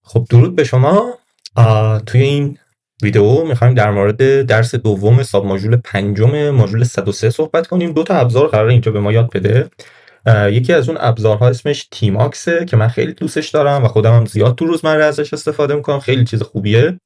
خب درود به شما. توی این ویدیو میخوایم در مورد درس دوم ساب ماژول پنجم ماژول 103 صحبت کنیم. دو تا ابزار قراره اینجا به ما یاد بده. یکی از اون ابزارها اسمش تیماکسه که من خیلی دوستش دارم و خودم هم زیاد تو روزمره ازش استفاده میکنم. خیلی چیز خوبیه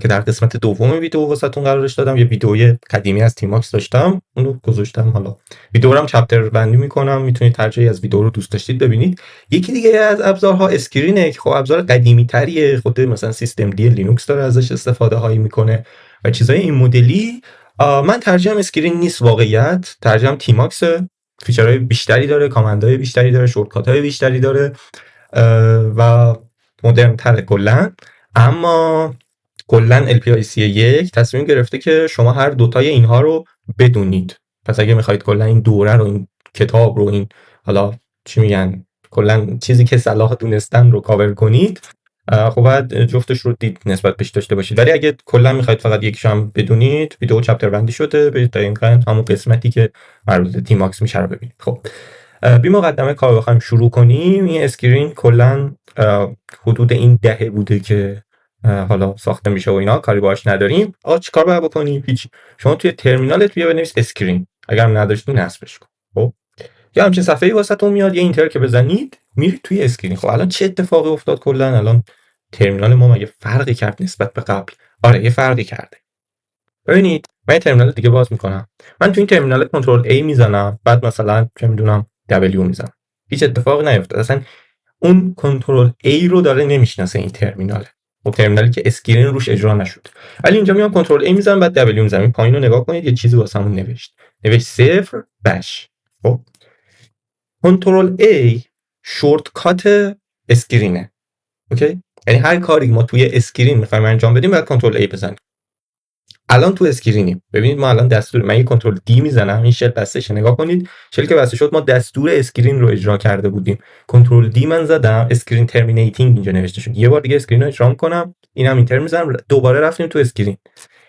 که در قسمت دوم ویدیو واسهتون قرارش دادم. یه ویدیوی قدیمی از تیماکس داشتم، اونو گذاشتم. حالا ویدیو رو هم چپتر بندی میکنم، میتونید هر جایی از ویدیو رو دوست داشتید ببینید. یکی دیگه از ابزارها اسکرینه که خب ابزار قدیمی تریه، خود مثلا سیستم دی لینوکس داره ازش استفاده هایی میکنه و چیزای این مدلی. من ترجیحم اسکرین نیست، واقعیت ترجیحم تیماکس. فیچرهای بیشتری داره، کامندهای بیشتری داره، شورتکات های بیشتری داره و مدرن تره کلا. اما کلا LPIC1 تصمیم گرفته که شما هر دوتای اینها رو بدونید. پس اگه میخواید کلا این دوره رو، این کتاب رو، این حالا چی میگن، کلا چیزی که صلاح دونستن رو کاور کنید، خب باید جفتش رو دید نسبت بهش داشته باشید. ولی اگه کلا میخواید فقط یکیش هم بدونید، ویدیو چپتر بندی شده، برید دقیقاً همون قسمتی که مربوط به تیماکس میشه رو ببینید. خب بی مقدمه کار بخوایم شروع کنیم. این اسکرین کلا حدود این دهه بوده که حالا ساخته میشه و اینا، کاری باش نداریم. چیکار باید بکنیم؟ هیچ. شما توی ترمینالت بیا بنویس اسکرین، اگر نداشتین حذفش کن. خب یا همچین صفحه‌ای واسهتون میاد، یه اینتر که بزنید میرید توی اسکرین. خب الان چه اتفاقی افتاد؟ کلا الان ترمینال ما مگه فرقی کرد نسبت به قبل؟ آره یه فرقی کرده. ببینید من ترمینال دیگه باز میکنم. من توی این ترمینال کنترل A میزنم، بعد مثلا چه میدونم W میزنم، هیچ اتفاقی نیفتاد. اصلا اون کنترل A رو داره نمیشناسه این ترمینال. خب ترمینالی که اسکرین روش اجرا نشد. ولی اینجا میام کنترل A میزنم، بعد W میزنم. این پایین رو نگاه کنید، یه چیزی واسمون نوشت 0 بش. خب کنترل A شورتکات اسکرینه. اوکی، یعنی هر کاری ما توی اسکرین میخوایم انجام بدیم باید کنترل A بزنیم. الان تو اسکرینیم. ببینید ما الان دستور، من یه کنترل دی میزنم، این شل بسته، نگاه کنید شل که بسته شد، ما دستور اسکرین رو اجرا کرده بودیم. کنترل دی من زدم، اسکرین ترمینیتینگ اینجا نوشته شد. یه بار دیگه اسکرین رو اجرا میکنم، اینم اینتر میزنم، دوباره رفتیم تو اسکرین.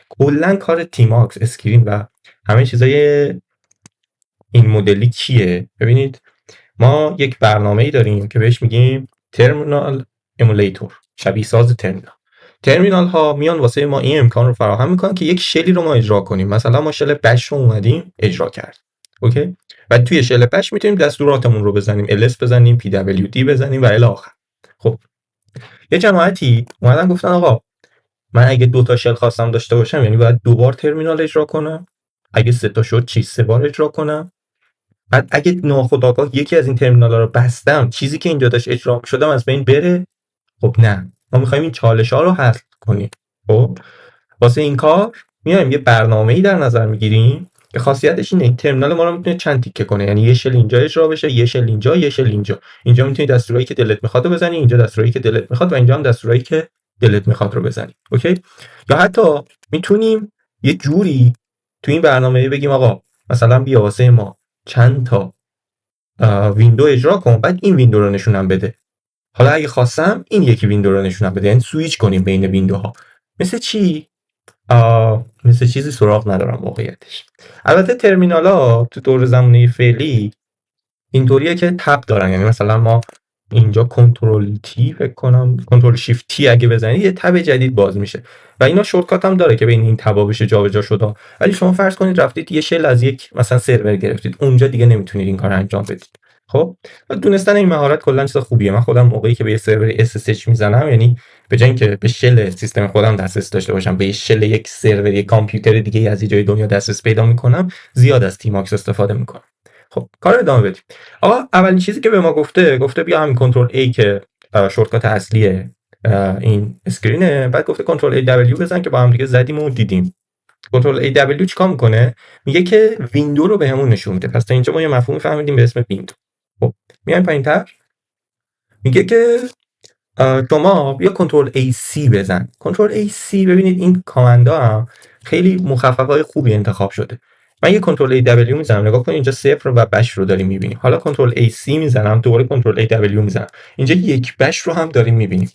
کلا کار تیماکس اسکرین و همه چیزای این مدلی چیه؟ ببینید ما یک برنامه‌ای داریم که بهش میگیم ترمینال ایمولاتور، شبیه ساز ترمینال. ترمینال ها میان واسه ما این امکان رو فراهم میکنن که یک شلی رو ما اجرا کنیم. مثلا ما شل بش رو اومدیم اجرا کرد، اوکی، و توی شل بش میتونیم دستوراتمون رو بزنیم، ls بزنیم، pwd بزنیم و الی آخر. خب یه جماعتی اومدن گفتن آقا من اگه دو تا شل خواستم داشته باشم، یعنی باید دو بار ترمینال اجرا کنم. اگه سه تا شد چی، سه بار اجرا کنم. بعد اگه ناخودآگاه یکی از این ترمینال‌ها رو بستم، چیزی که اینجا داشت اجرا می‌شدم از بین بره. خب نه، ما می‌خوایم این چالش‌ها رو حل کنیم. خب واسه این کار میایم یه برنامه‌ای در نظر می‌گیریم که خاصیتش اینه این ترمینال ما رو میتونه چند تیکه کنه. یعنی یه شل اینجا اجرا بشه، یه شل اینجا، یه شل اینجا. اینجا میتونی دستورایی که دلت میخواد رو بزنی، اینجا دستورایی که دلت میخواد و اینجا هم دستورایی که دلت میخواد رو بزنی. اوکی؟ یا حتی میتونیم یه جوری تو این برنامه بگیم آقا مثلا بیا واسه ما چند تا ویندو اجرا کن، بعد این ویندو رو نشونم بده. حالا اگه خواستم این یکی ویندو رو نشونم بده، یعنی سویچ کنیم بین ویندوها. مثل چی؟ مثل چیزی سراغ ندارم واقعیتش. البته ترمینالا تو دور زمانه فعلی اینطوریه که تب دارن، یعنی مثلا ما اینجا کنترل تی فکر کنم، کنترل شیفت تی اگه بزنید یه تب جدید باز میشه و اینا شورتکات هم داره که بین این تبا بشه جابجا شده. ولی شما فرض کنید رفتید یه شل از یک مثلا سرور گرفتید، اونجا دیگه نمیتونید این کار انجام بدید. خب دونستن این مهارت کلا چیز خوبیه. من خودم موقعی که به یه سرور SSH میزنم، یعنی به جای اینکه به شل سیستم خودم دسترسی داشته باشم، به شل یک سرور یک کامپیوتر دیگه از یه جای دنیا دسترسی پیدا میکنم، زیاد از تیماکس استفاده میکنم. خب کار ادامه بدیم. آقا اولین چیزی که به ما گفته بیا همین کنترل A که شورتکات اصلی این اسکرینه، بعد گفته کنترل AW بزن که با هم دیگه زدیم و دیدیم. کنترل AW چیکار میکنه؟ میگه که ویندو رو بهمون نشون میده. پس تا اینجا ما یه مفهومی فهمیدیم به اسم ویندو. خب میایم پایین‌تر، میگه که شما بیا کنترل AC بزن. کنترل AC ببینید این کامندا هم خیلی مخفف‌های خوبی انتخاب شده. من یه کنترل AW میزنم، نگاه کن اینجا 0 و بش رو داریم میبینیم. حالا کنترل AC میزنم، دوباره کنترل AW میزنم، اینجا یک بش رو هم داریم میبینیم.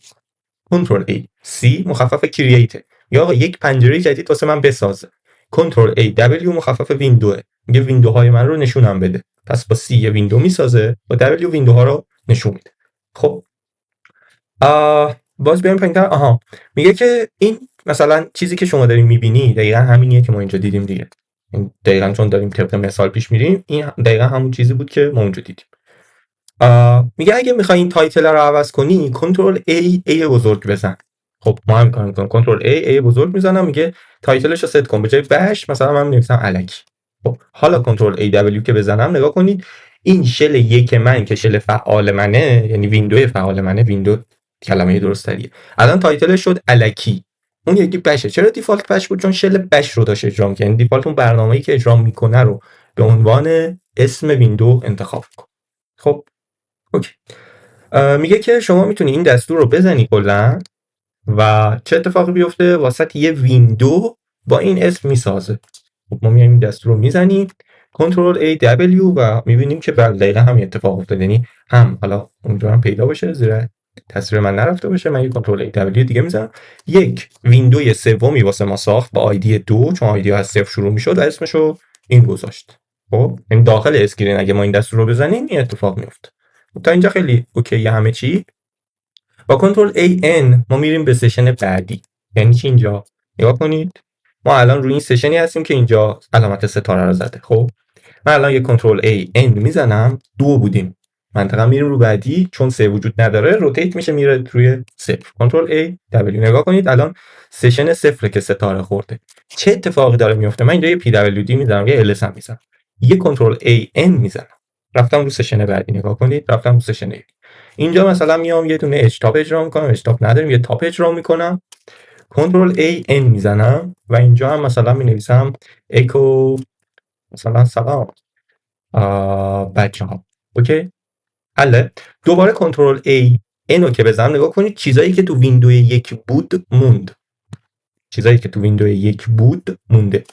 کنترل AC مخفف کرییت، یا آقا یک پنجره جدید واسه من بساز. کنترل AW مخفف ویندوه، میگه ویندوهای من رو نشونم بده. پس با C یه ویندو میسازه، با W ویندوها رو نشون میده. خب باز بیایم پایین‌تر. آها، میگه که این مثلا چیزی که شما دارین میبینی دقیقا همینیه که ما اینجا دیدیم دیگه. این دقیقا چون داریم طبق مثال پیش میریم، این دقیقا همون چیزی بود که ما اونجا دیدیم. میگه اگه میخوای این تایتل رو عوض کنی کنترل A بزرگ بزن. خب ما هم کار میکنم، کنترل A بزرگ میزنم، میگه تایتلش رو ست کن، به جای بش مثلا من نویسم الکی. خب حالا کنترل AW که بزنم نگاه کنید، این شل یک من که شل فعال منه، یعنی ویندوی فعال منه، ویندو کلمه درست تریه، الان تایتلش شد الکی. اون یکی بشه. چرا دیفالت بش بود؟ چون شل بش رو داشت اجرا می‌کرد. یعنی دیفالت اون برنامه‌ای که اجرا میکنه رو به عنوان اسم ویندو انتخاب کن. خب اوکی. میگه که شما میتونی این دستور رو بزنی کلا و چه اتفاقی بیفته واسط یه ویندو با این اسم میسازه. خب ما میایم این دستور رو میزنیم کنترل A W و میبینیم که بله دقیقا همین اتفاق افتاد. یعنی هم حالا اونجا هم پیدا باشه زیر تصویر من نرفته باشه، من یه کنترل A W دیگه میزنم، یک ویندوی سومی واسه ما ساخت با آیدی 2، چون آیدی از صفر شروع میشد و اسمشو این گذاشت. خب این داخل اسکرین اگه ما این دستور رو بزنیم این اتفاق میفته. تا اینجا خیلی اوکی همه چی. با کنترل AN ما میریم به سشن بعدی. یعنی چی اینجا؟ نگاه کنید، ما الان روی این سشنی هستیم که اینجا علامت ستاره رو زده. خب من الان یه کنترل AN میزنم، 2 بودیم، منطقا میریم رو بعدی، چون 3 وجود نداره روتیت میشه میره روی 0. کنترل A W نگاه کنید الان سشن 0 که ستاره خورده. چه اتفاقی داره میفته؟ من اینجا یه PWD میزنم، یه LS هم میزنم، یه کنترل AN میزنم، رفتم رو سشن بعدی. نگاه کنید رفتم رو سشن A. اینجا مثلا میام یه دونه اچ تاپ اجرا میکنم، اچ تاپ نداریم یه تاپ اجرا میکنم، کنترل A N میزنم و اینجا هم مثلا می نویسم اکو مثلا سلام بچه ها. اوکی حله. دوباره کنترل A N رو که بزنم نگاه کنید چیزایی که تو ویندوی یک بود موند، چیزایی که تو ویندوی یک بود مونده.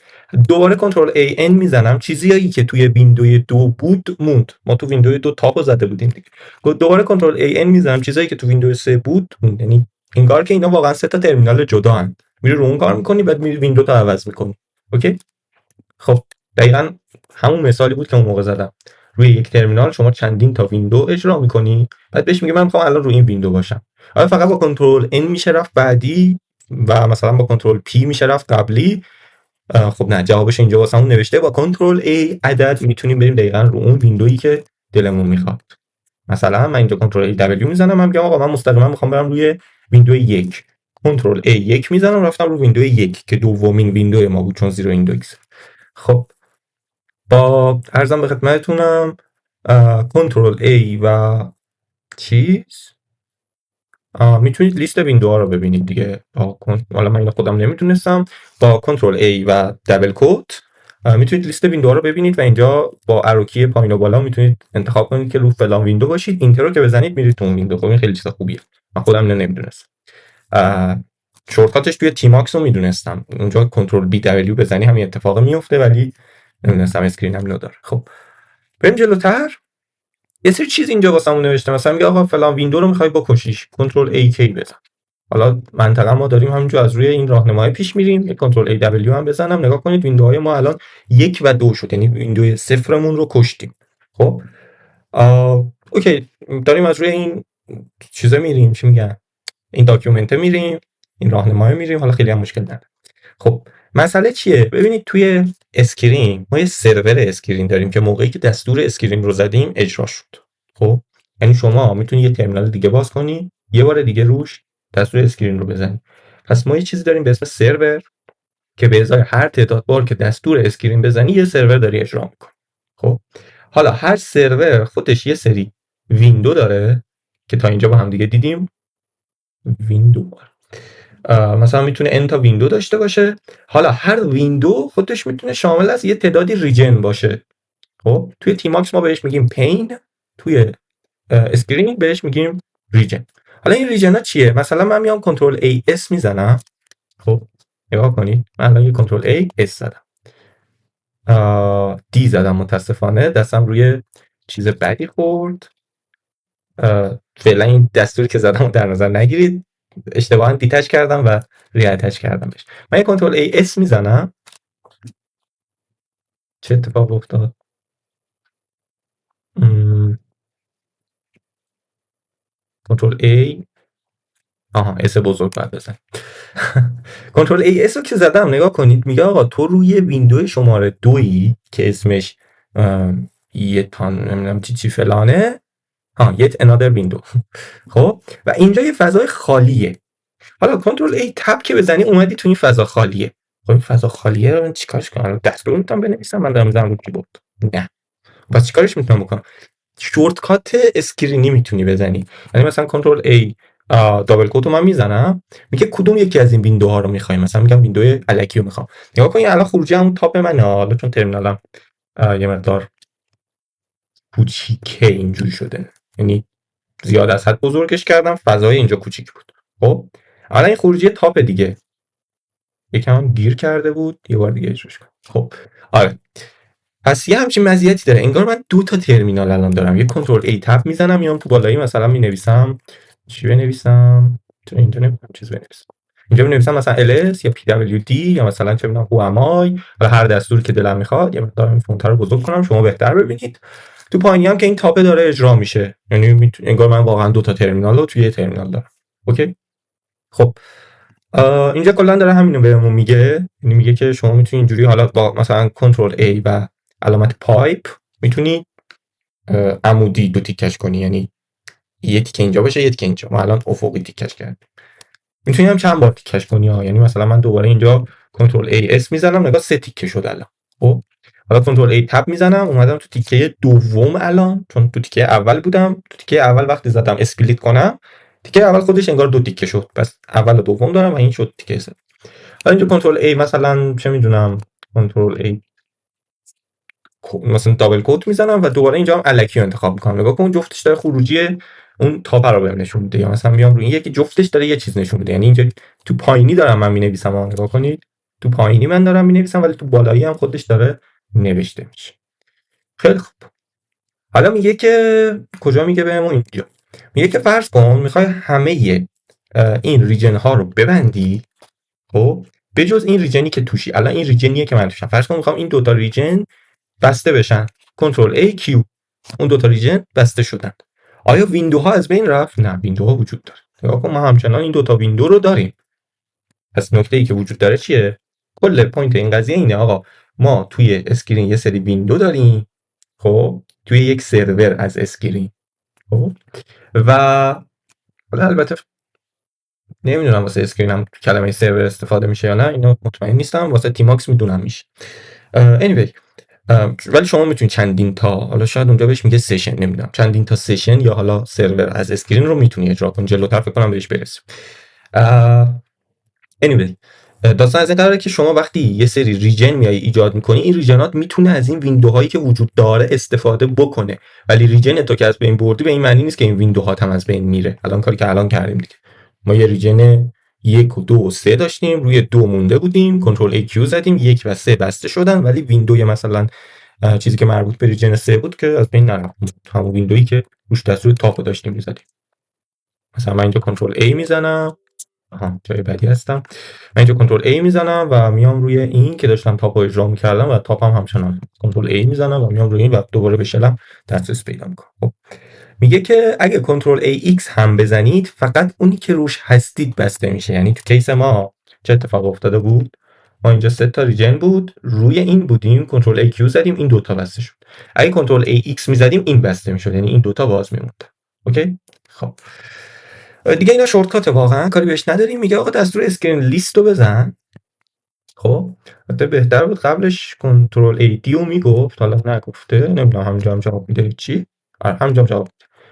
دوباره کنترل A N میزنم، چیزایی که توی ویندوی 2 بود موند. ما تو ویندوی 2 تاپو زده بودیم دیگه. دوباره کنترل A N میزنم، چیزایی که تو ویندوی 3 بود موند. یعنی انگار که اینا واقعا سه تا ترمینال جدا هن. میری رو اون کار میکنی بعد میری ویندو تا عوض میکنی. اوکی. خب دقیقاً همون مثالی بود که اون موقع زدم. روی یک ترمینال شما چندین تا ویندو اجرا میکنی، بعد بهش میگه من میخوام الان روی این ویندو باشم. حالا فقط با کنترل N میشه رفت بعدی و مثلا با کنترل P میشه رفت قبلی. خب نه، جوابش اینجا واسمون نوشته با کنترل A عدد میتونیم بریم دقیقاً رو اون ویندویی که دلمون میخواد. مثلا من اینجا کنترل A W میزنم، من میگم آقا من مستقیما میخوام برم روی ویندوی 1، کنترل A 1 میزنم رفتم رو ویندوی 1 که دومین ویندوی ما بود چون زیرو ایندکس. خب با عرضم به خدمتتونم کنترل A و چیز میتونید لیست ویندوها رو ببینید دیگه. حالا من اینو خودم نمیتونستم، با کنترل A و دبل کوت میتونید لیست ویندوها رو ببینید و اینجا با اروکی پایین و بالا میتونید انتخاب کنید که رو فلان ویندو باشید. اینتر رو که بزنید میرید تو اون ویندو. خب این خیلی چیز خوبیه، من خودم اینو نمیدونستم. شورتکاتش توی تیماکس رو میدونستم، اونجا کنترل B W بزنی همین اتفاق میفته، ولی نمیدونستم اسکرین هم اینو داره. خب بریم جلوتر. یه سری چیز اینجا واسمون نوشته، مثلا میگه آقا فلان ویندو رو میخوای بکشیش، کنترل AK بزن. حالا منطقه ما داریم همینجا از روی این راهنمای پیش میریم، یک کنترل AW هم بزنم، نگاه کنید ویندوهای ما الان 1 و 2 شد، یعنی ویندوی صفرمون رو کشتیم. خب اوکی، داریم از روی این چیزا میریم، چی میگن، این داکیومنت میریم، این راهنمای میریم، حالا خیلی هم مشکل نداره. خب مسئله چیه؟ ببینید توی اسکرین ما یه سرور اسکرین داریم که موقعی که دستور اسکرین رو زدیم اجرا شد. خب یعنی شما میتونید یه ترمینال دیگه باز کنی، یه بار دیگه روش دستور اسکرین رو بزنی. پس ما یه چیزی داریم به اسم سرور که به ازای هر تعداد بار که دستور اسکرین بزنی یه سرور داری اجرا میکنه. خب حالا هر سرور خودش یه سری ویندو داره که تا اینجا با هم دیگه دیدیم. ویندو مثلا میتونه n تا ویندو داشته باشه. حالا هر ویندو خودش میتونه شامل از یه تعدادی ریجن باشه. خب توی تیماکس ما بهش میگیم پین، توی اسکرین بهش میگیم ریجن. حالا این ریجن ها چیه؟ مثلا من میام کنترل A S میزنم. خب نگاه کنید من الان یه کنترل A S زدم، D زدم، متاسفانه دستم روی چیز بدی خورد. فعلا این دستوری که زدم رو در نظر نگیرید، اشتباها دیتاچ کردم و ریاتچ کردم بهش. من یه کنترل A S میزنم، چه اتفاق افتاد؟ کنترل A اس بزرگ باید بزن. کنترل ای اس رو که زدم نگاه کنید، میگه آقا تو روی ویندوی شماره 2 که اسمش یه تان نمیدونم چی فلانه، یت انادر ویندو. خب و اینجا یه فضای خالیه. حالا کنترل ای تب که بزنی اومدی تو این فضا خالیه. خب این فضا خالیه رو من چیکارش کنم؟ دستور میتونم بنویسم من دارم میزنم رو کیبورد؟ نه. پس چیکارش میتونم بکنم؟ شورتکات اسکرینی میتونی بزنی. یعنی مثلا کنترل ای دابل کد رو من میزنم، میگه کدوم یکی از این ویندوها رو میخوای، مثلا میگم ویندوی الکی رو میخوام. نگاه کن الان خروجی همون تاپ منه، حالا چون ترمینالم یه مقدار کوچیکه اینجوری شده، یعنی زیاد از حد بزرگش کردم، فضای اینجا کوچیک بود. خب الان این خروجی تاپ دیگه یکم هم گیر کرده بود، یه بار دیگه اجراش کنم. خب آره، پس یه همچین مزیتی داره، انگار من دو تا ترمینال الان دارم. یه کنترل ای تپ میزنم، میام تو بالایی مثلا مینویسم چی بنویسم، تو اینجا نمیدونم چیز بنویسم، اینجا بنویسم مثلا ls یا pwd یا مثلا چه میدونم whoami و هر دستوری که دلم میخواد. یه مقدار این فونت رو بزرگ کنم شما بهتر ببینید. تو پایینی هم که این تاپ داره اجرا میشه، یعنی انگار من واقعا دو تا ترمینال رو توی یه ترمینال دارم. اوکی. خب اینجا کلا داره همینو بهمون میگه، یعنی میگه که شما میتونید اینجوری حالا با مثلا کنترل ای و علامت پایپ میتونی عمودی دو تیکش کنی، یعنی یه تیکه اینجا باشه یه تیکه اینجا. ما الان افقی تیکش کردیم، میتونی هم چند بار تیکش کنی یعنی مثلا من دوباره اینجا کنترل ای اس میزنم، نگاه سه تیکه شد الان. خب حالا کنترل ای تب میزنم، اومدم تو تیکه دوم الان، چون تو تیکه اول بودم، تو تیکه اول وقتی زدم اسپلیت کنم تیکه اول خودش انگار دو تیکه شد، پس اول و دوم دارم و این شد تیکه سه. حالا اینجا کنترل ای مثلا چه میدونم کنترل ای مثلا دابل کوت میزنم و دوباره اینجا هم الکی رو انتخاب میکنم. نگاه کن جفتش داره خروجی اون تاپ رو بهم نشون میده، یا مثلا میام روی یکی جفتش داره یه چیز نشون میده، یعنی اینجا تو پایینی دارم من مینویسم، نگاه کنید تو پایینی من دارم مینویسم ولی تو بالایی هم خودش داره نوشته میشه. خیلی خوب. حالا میگه که کجا، میگه بهمون اینجا میگه که فرض کن میخوای همه این ریجن ها رو ببندی، خب به جز این ریجنی که توشی. الان این ریجنیه که من توشم، فرض کن میخوام این دوتا ریجن بسته بشن، کنترل ای کیو، اون دوتا ریجن بسته شدن. آیا ویندوها از بین رفت؟ نه، ویندوها وجود داره. نگاه کن ما همچنان این دوتا ویندو رو داریم. پس نکته ای که وجود داره چیه؟ کل پوینت این قضیه اینه آقا ما توی اسکرین یه سری ویندو داریم، خب توی یک سرور از اسکرین. خب و حالا البته نمیدونم واسه اسکرینم کلمه سرور استفاده میشه یا نه، اینو مطمئن نیستم، واسه تیماکس میدونم میشه. anyway ولی شما میتونید چندین تا، حالا شاید اونجا بهش میگه سشن، نمیدونم چندین تا سشن یا حالا سرور از اسکرین رو میتونی اجرا کنی. جلوتر فکر کنم بهش برسیم. anyway داستان از این قراره که شما وقتی یه سری ریجن میای ایجاد میکنی، این ریجنات میتونه از این ویندوهایی که وجود داره استفاده بکنه، ولی ریجن تو که از بین بردی به این معنی نیست که این ویندوها هم از بین میره. الان کاری که الان کردیم دیگه، ما یه ریجن 1 و 2 و 3 داشتیم، روی 2 مونده بودیم، کنترل ای کیو زدیم، 1 و 3 بسته شدن، ولی ویندوی مثلا چیزی که مربوط به ریجن 3 بود که از بین نرفت، همون ویندویی که روش دستور تاپ داشتیم می‌زدیم. مثلا من اینجا کنترل ای میزنم، جای بعدی هستم، من اینجا کنترل ای میزنم و میام روی این که داشتم تاپ رو اجرا می‌کردم و تاپ هم همچنان کنترل ای میزنم و میام روی این و دوباره بشلم دسترس پیدا می‌کنم. خب میگه که اگه کنترل ای ایکس هم بزنید فقط اونی که روش هستید بسته میشه. یعنی تو کیس ما چه اتفاق افتاده بود؟ ما اینجا 3 تا ریجن بود، روی این بودیم، کنترل ای کیو زدیم، این دوتا بسته شد. اگه کنترل ای ایکس میزدیم این بسته میشد، یعنی این دوتا باز میموند. اوکی. خب دیگه اینا شورتکات واقعا کاری بهش نداریم. میگه آقا دستور اسکرین لیست رو بزن. خب البته بهتر بود قبلش کنترل ای دی رو میگفت، حالا نگفته، نمیدونم همینجا هم جواب میده چی. همینجا جواب،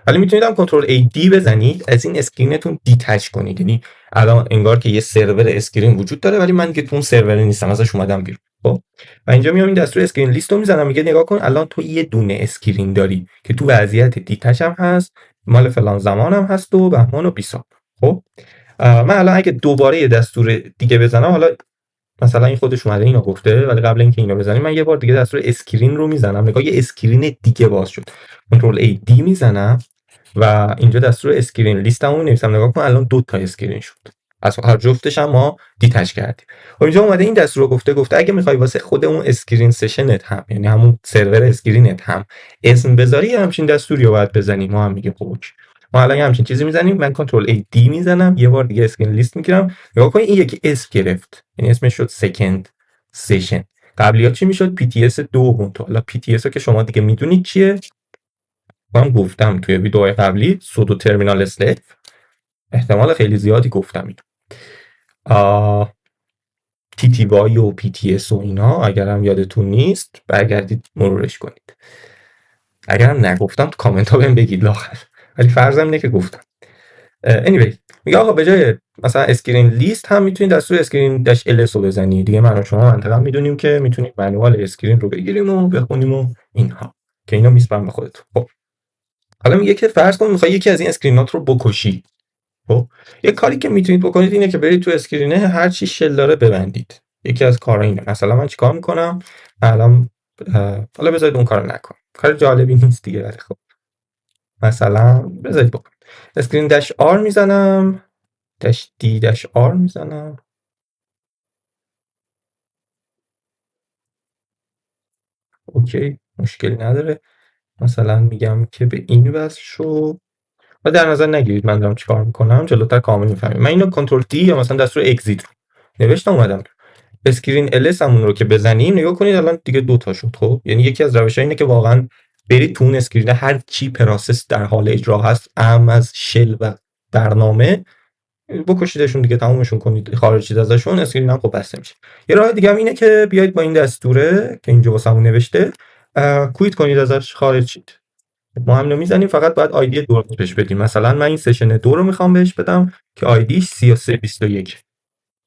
ولی میتونید هم کنترل ای دی بزنید، از این اسکرینتون دیتچ کنید. یعنی الان انگار که یه سرور اسکرین وجود داره ولی من که تو اون سرور نیستم، ازش اومدم بیرون. خب و اینجا میام این دستور اسکرین لیست رو میزنم، میگه نگاه کن الان تو یه دونه اسکرین داری که تو وضعیت دیتچ هم هست، مال فلان زمان هم هست و بهمان و بیساب. خب من الان اگه دوباره یه دستور دیگه بزنم، حالا مثلا این خودش اومده اینو گفته، ولی قبل اینکه اینو بزنیم من یه بار دیگه دستور اسکرین رو میزنم، نگاه یه اسکرین دیگه باز شد، کنترل ای دی میزنم و اینجا دستور اسکرین لیستمو می‌نویسم، نگاه کن الان 2 تا اسکرین شد، از هر جفتش هم ما دیتچ کردیم. و اینجا اومده این دستور رو گفته اگه می‌خوای واسه خود اون اسکرین سشنت هم، یعنی همون سرور اسکرینت هم اسم بذاری، همچین دستوری رو باید بزنی. ما هم میگیم خب ما الان یه همچین چیزی میزنیم، من کنترل ای دی میزنم، یه بار دیگه اسکرین لیست میگیرم. نگاه کنید این یکی اسم گرفت، یعنی اسمش شد سکند سشن. قبلی ها چی میشد؟ پی تی اس دوم. تو حالا پی تی اس رو که شما دیگه میدونید چیه، من گفتم توی ویدیوهای قبلی سودو ترمینال اسلیو، احتمال خیلی زیادی گفتم این تی تی وای و پی تی اس و اینا. اگرم یادتون نیست برگردید مرورش کنید، اگرم نگفتم تو کامنت ها بهم بگید لااخر، ولی فرضم اینه که گفتم. anyway میگه آقا به جای مثلا اسکرین لیست هم میتونید دستور اسکرین داش ال اس رو بزنید دیگه. من و شما منطقا میدونیم که میتونید منوال اسکرین رو بگیریم و بخونیم و اینها که اینا میسپرم به خودتون. خب حالا میگه که فرض کن میخوای یکی از این اسکرینات رو بکشی. خب یه کاری که میتونید بکنید اینه که برید تو اسکرینه هر چی شل داره ببندید. یکی از کارا اینه. مثلا من چیکار میکنم الان، حالا بذارید اون کارو نکنم، کار جالبی نیست دیگه، ولی خب مثلا بذارید بکنم. اسکرین داش آر میزنم، داش دی داش آر میزنم. اوکی مشکلی نداره. مثلا میگم که به این وصل شو و در نظر نگیرید من دارم چیکار میکنم، جلوتر کامل میفهمید. من اینو کنترل دی یا مثلا دستور اگزییت رو نوشتم اومدم اسکرین ls همون رو که بزنیم نگاه کنید الان دیگه دو تا شد. خب یعنی یکی از روش‌ها اینه که واقعا برید تو اون اسکرین هر چی پروسس در حال اجرا هست، اهم از شل و برنامه، بکشیدشون دیگه، تمومشون کنید، خارجید ازشون، اسکرین هم خب بسته میشه. یه راه دیگه هم اینه که بیاید با این دستوره که اینجا واسمون نوشته کویت کنید ازش، خارج شید. ما هم میزنیم، فقط باید آیدی دور بهش بدیم. مثلا من این سشن 2 رو میخوام بهش بدم که آیدیش 3321.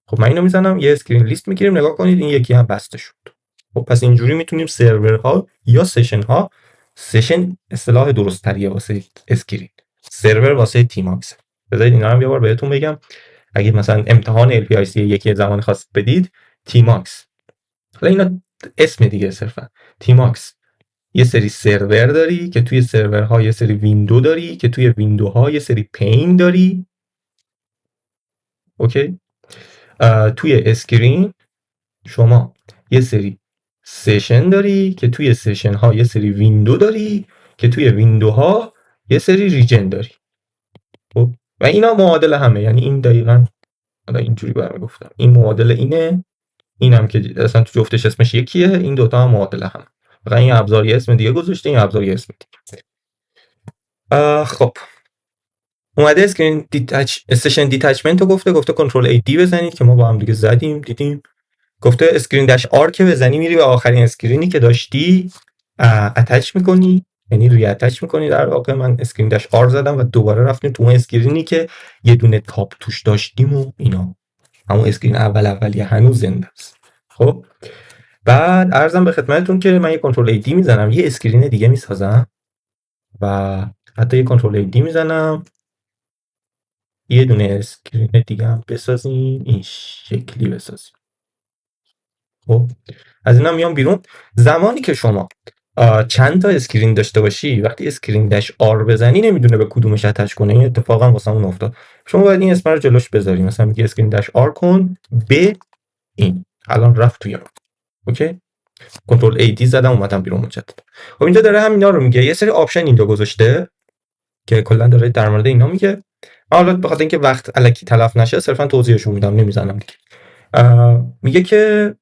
خب من اینو میزنم، یه اسکرین لیست میگیریم، نگاه کنید این یکی هم بسته شد. خب پس اینجوری میتونیم سرورها یا سشن ها، سشن اصطلاح درست تریه واسه اسکرین، سرور واسه تیماکس. بذارید اینا رو یه بار بهتون بگم. اگه مثلا امتحان ال پی آی سی یکی زمان خواستید بدید، تیماکس، حالا اینا اسم دیگه صرفا تیماکس، یه سری سرور داری که توی سرورها یه سری ویندو داری که توی ویندوها یه سری پین داری. اوکی. توی اسکرین شما یه سری سشن داری که توی سشن ها یه سری ویندو داری که توی ویندوها یه سری ریجن داری. خب و اینا معادل همه، یعنی این دقیقاً حالا اینجوری برام گفتم این معادل اینه، اینم که اصلا تو جفتش اسمش یکیه، این دوتا هم معادل هم. فقط این ابزار یه اسم دیگه گذاشته، این ابزار یه اسم دیگه. خب اومده اسکرین دیتاچ استیشن دیتاچمنت رو گفته کنترل ای دی بزنید که ما با هم دیگه زدیم دیدیم. گفته اسکرین داش آر که بزنی میری به آخرین اسکرینی که داشتی اتچ میکنی، یعنی ری اتچ میکنی. در واقع من اسکرین داش آر زدم و دوباره رفتیم تو اون اسکرینی که یه دونه تاپ توش داشتیم و اینا، همون اسکرین اولیه هنوز زنده است. خب بعد عرضم به خدمتتون که من یه کنترل ای دی میزنم، یه اسکرین دیگه میسازم و حتی یه کنترل ای دی میزنم یه دونه اسکرین دیگه هم بسازیم، این شکلی بسازیم. خب از اینا میام بیرون. زمانی که شما چند تا اسکرین داشته باشی، وقتی اسکرین داش آر بزنی نمیدونه به کدومش اتچ کنه. این اتفاقا واسمون افتاد. شما باید این اسم رو جلوش بذاری، مثلا میگی اسکرین داش آر کن به این، الان رفت توی اون. اوکی کنترل ای دی زدم اومدم بیرون مجدد. خب اینجا داره همینا رو میگه، یه سری آپشن اینجا گذاشته که کلا داره در مورد اینا میگه. حالا بخاطر اینکه وقت الکی تلف نشه صرفا توضیحشون میدم، نمیزنم دیگه. میگه که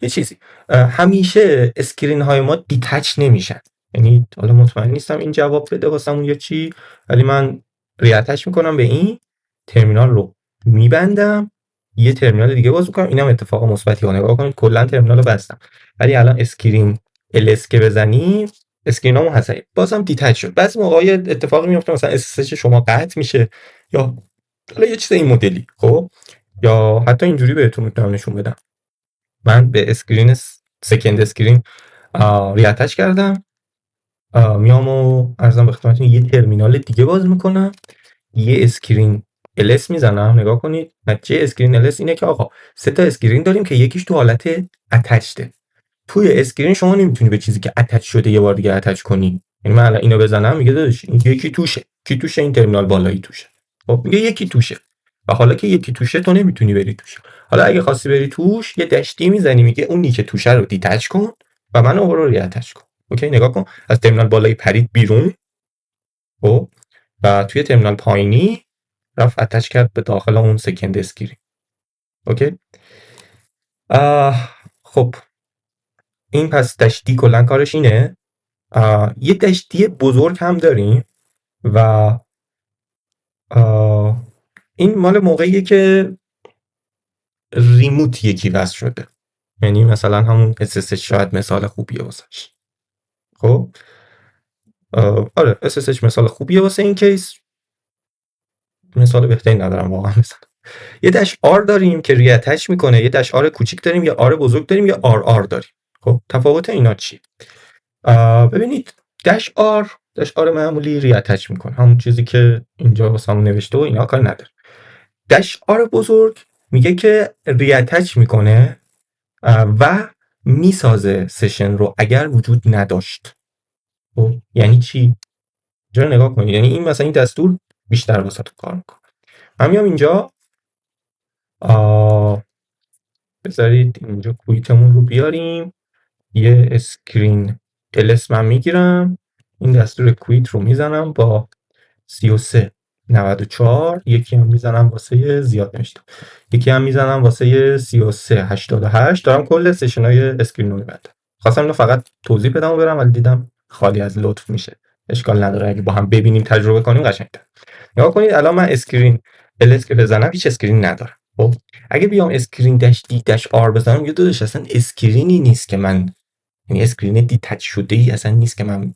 یه چیزی، همیشه اسکرین های ما دیتچ نمیشن. یعنی حالا مطمئن نیستم این جواب بده واسمون یا چی، ولی من ریاتچ میکنم به این ترمینال رو میبندم، یه ترمینال دیگه باز میکنم، اینم اتفاق مثبتی ها. نگاه کنید کلا ترمینال رو بستم، ولی الان اسکرین ls که بزنی اسکرینامو هست بازم دیتچ شد. بعضی موقع اتفاقی میفته مثلا اس شما قطع میشه یا حالا یه چیز این مدلی. خب یا حتی اینجوری بهتون میتونم نشون بدم. من به اسکرین سکند اسکرین ریاتچ کردم، میام و عرضم به خدمتتون یه ترمینال دیگه باز میکنم، یه اسکرین ls میزنم. نگاه کنید نتیجه اسکرین ls اینه که آقا سه تا اسکرین داریم که یکیش تو حالت اتچده. توی اسکرین شما نمیتونی به چیزی که اتچ شده یه بار دیگه اتچ کنی. یعنی من الان اینو بزنم میگه داداش این یکی توشه، کی توشه؟ این ترمینال بالایی توشه. خب میگه یکی توشه و حالا که یکی توشه تو نمیتونی بری توش. حالا اگه خواستی بری توش یه دشتی میزنی، میگه اونی که توشه رو دیتچ کن و منو برو ری اتچ کن. اوکی نگاه کن از ترمینال بالایی پرید بیرون خب و توی ترمینال پایینی رفت اتچ کرد به داخل اون سکند اسکرین. اوکی. خب این پس دشتی کلا کارش اینه. یه دشتی بزرگ هم داریم و این مال موقعیه که ریموت یکی وصل شده، یعنی مثلا همون SSH شاید مثال خوبیه واسش. خب آره SSH مثال خوبیه واسه این کیس، مثال بهتری ندارم واقعا. مثلا یه داش آر داریم که ریاتچ میکنه، یه داش آر کوچیک داریم، یه آر بزرگ داریم، یه آر آر داریم. خب تفاوت اینا چی؟ ببینید داش آر معمولی ریاتچ میکنه، همون چیزی که اینجا واسمون نوشته و اینا کار نداره. داش آر بزرگ میگه که ریاتچ میکنه و میسازه سشن رو اگر وجود نداشت. خب یعنی چی؟ اینجا نگاه کنید، یعنی این مثلا این دستور بیشتر واسه تو کار میکنه. من میام اینجا بذارید اینجا کویتمون رو بیاریم، یه اسکرین الس من میگیرم، این دستور کویت رو میزنم با 3394، یکی هم میزنم واسه زیاد نوشتم، یکی هم میزنم واسه 3388. دارم کل سشن های اسکرین رو میبندم. خواستم اینو فقط توضیح بدم و برم، ولی دیدم خالی از لطف میشه. اشکال نداره اگه با هم ببینیم تجربه کنیم قشنگ‌تر. نگاه کنید الان من اسکرین الس که بزنم هیچ اسکرین ندارم. خب اگه بیام اسکرین داش دی داش آر بزنم، یه داداش اصلا اسکرینی نیست که من، یعنی اسکرین دیتچ شده ای اصلا نیست که من،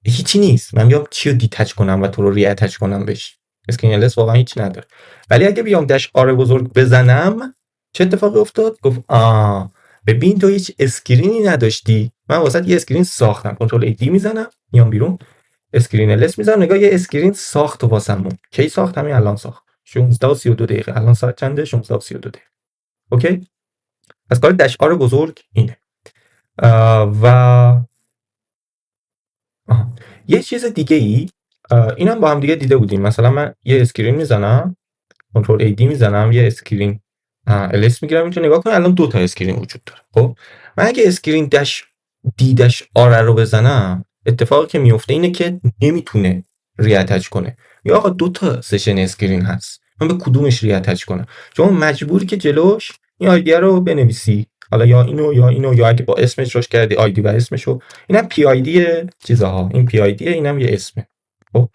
هیچی نیست. من بیام چی رو دیتچ کنم و تو رو ری اتچ کنم بهش؟ اسکرین الس واقعا هیچ نداره. ولی اگه بیام داش آر بزرگ بزنم چه اتفاقی افتاد؟ گفت ببین تو هیچ اسکرینی نداشتی، من واسط یه اسکرین ساختم. کنترل ای دی میزنم، میام بیرون، اسکرین الس میزنم، نگاه یه اسکرین ساخت واسمون. کی ساخت؟ همین الان ساخت. 16 و 32 دقیقه. الان ساعت چنده؟ 16 و 32 دقیقه. اوکی. از کار داش آر بزرگ اینه. و یه چیز دیگه ای، اینم با هم دیگه دیده بودیم. مثلا من یه اسکرین میزنم، کنترل ای دی میزنم، یه اسکرین الس میگیرم. اینجا نگاه کن الان دو تا اسکرین وجود داره. خب من اگه اسکرین داش دی داش آر رو بزنم، اتفاقی که میفته اینه که نمیتونه ریاتچ کنه. یا آقا دو تا سشن اسکرین هست، من به کدومش ریاتچ کنم؟ چون مجبوری که جلوش این آیدی رو بنویسی، حالا یا اینو یا اینو، یا اگه با اسمش روش کردی آیدی و اسمشو. اینم پی آیدی چیزها، این پی آیدی، اینم یه اسمه. خب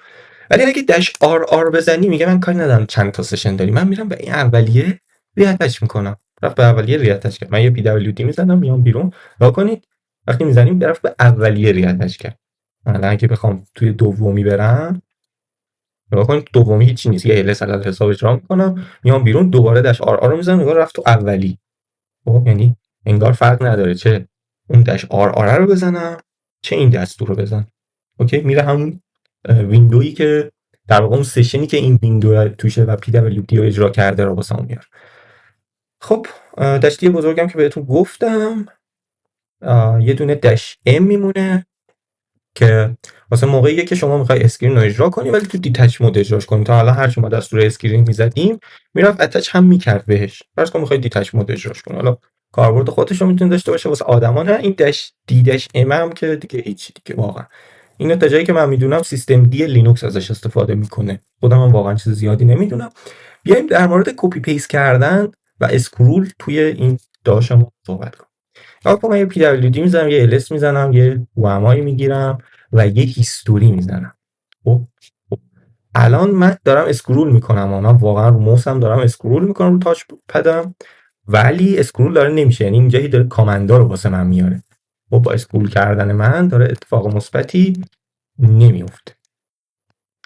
ولی اگه داش آر آر بزنی میگه من کاری ندارم چند تا سشن داری، من میرم به این اولیه ریاتچ میکنم. رفت به اولیه ریاتچ کرد. من یه پی دبلیو دی میزنم، میام بیرون. نگاه کنید وقتی میزنیم طرف به اولیه ریاتچ کرد. الان اگه بخوام توی دومی برم، نگاه کنید دومی هیچی نیست، یه الس عدد حساب اجرا میکنم، میام بیرون، دوباره داش آر آر رو میزنم، نگاه رفت تو اولی. خب یعنی انگار فرق نداره چه اون داش آر آر رو بزنم چه این دستور رو بزنم. اوکی، میره همون ویندویی که در واقع اون سشنی که این ویندو توشه و پی دبلیو دی رو اجرا کرده رو واسمون میاره. خب داشتی بزرگم که بهتون گفتم، یه دونه داش ام میمونه که واسه موقعیه که شما میخوای اسکرین رو اجرا کنی ولی تو دیتچ مود اجراش کنی. تا حالا هر چی ما دستور اسکرین میزدیم میرفت اتچ هم میکرد بهش. فرض کن میخوای دیتچ مود اجراش کنی، حالا کاربرد خودش رو میتونه داشته باشه، واسه آدما نه. این داش دی داش ام هم که دیگه هیچ دیگه واقعا اینو تا جایی که من میدونم سیستم دی لینوکس ازش استفاده میکنه. خودم هم واقعا چیز زیادی نمیدونم. بیایم در مورد کپی پیست کردن و اسکرول توی این داشم صحبت کنیم. آقا من یه پی دبلیو دی میزنم، یه الس میزنم، یه ومای میگیرم و یه هیستوری میزنم. خب الان من دارم اسکرول میکنم، من واقعا رو موسم دارم اسکرول میکنم رو تاچ پدم، ولی اسکرول داره نمیشه. یعنی اینجا داره کامندا رو واسه من میاره. خب با اسکرول کردن من داره اتفاق مثبتی نمیفته.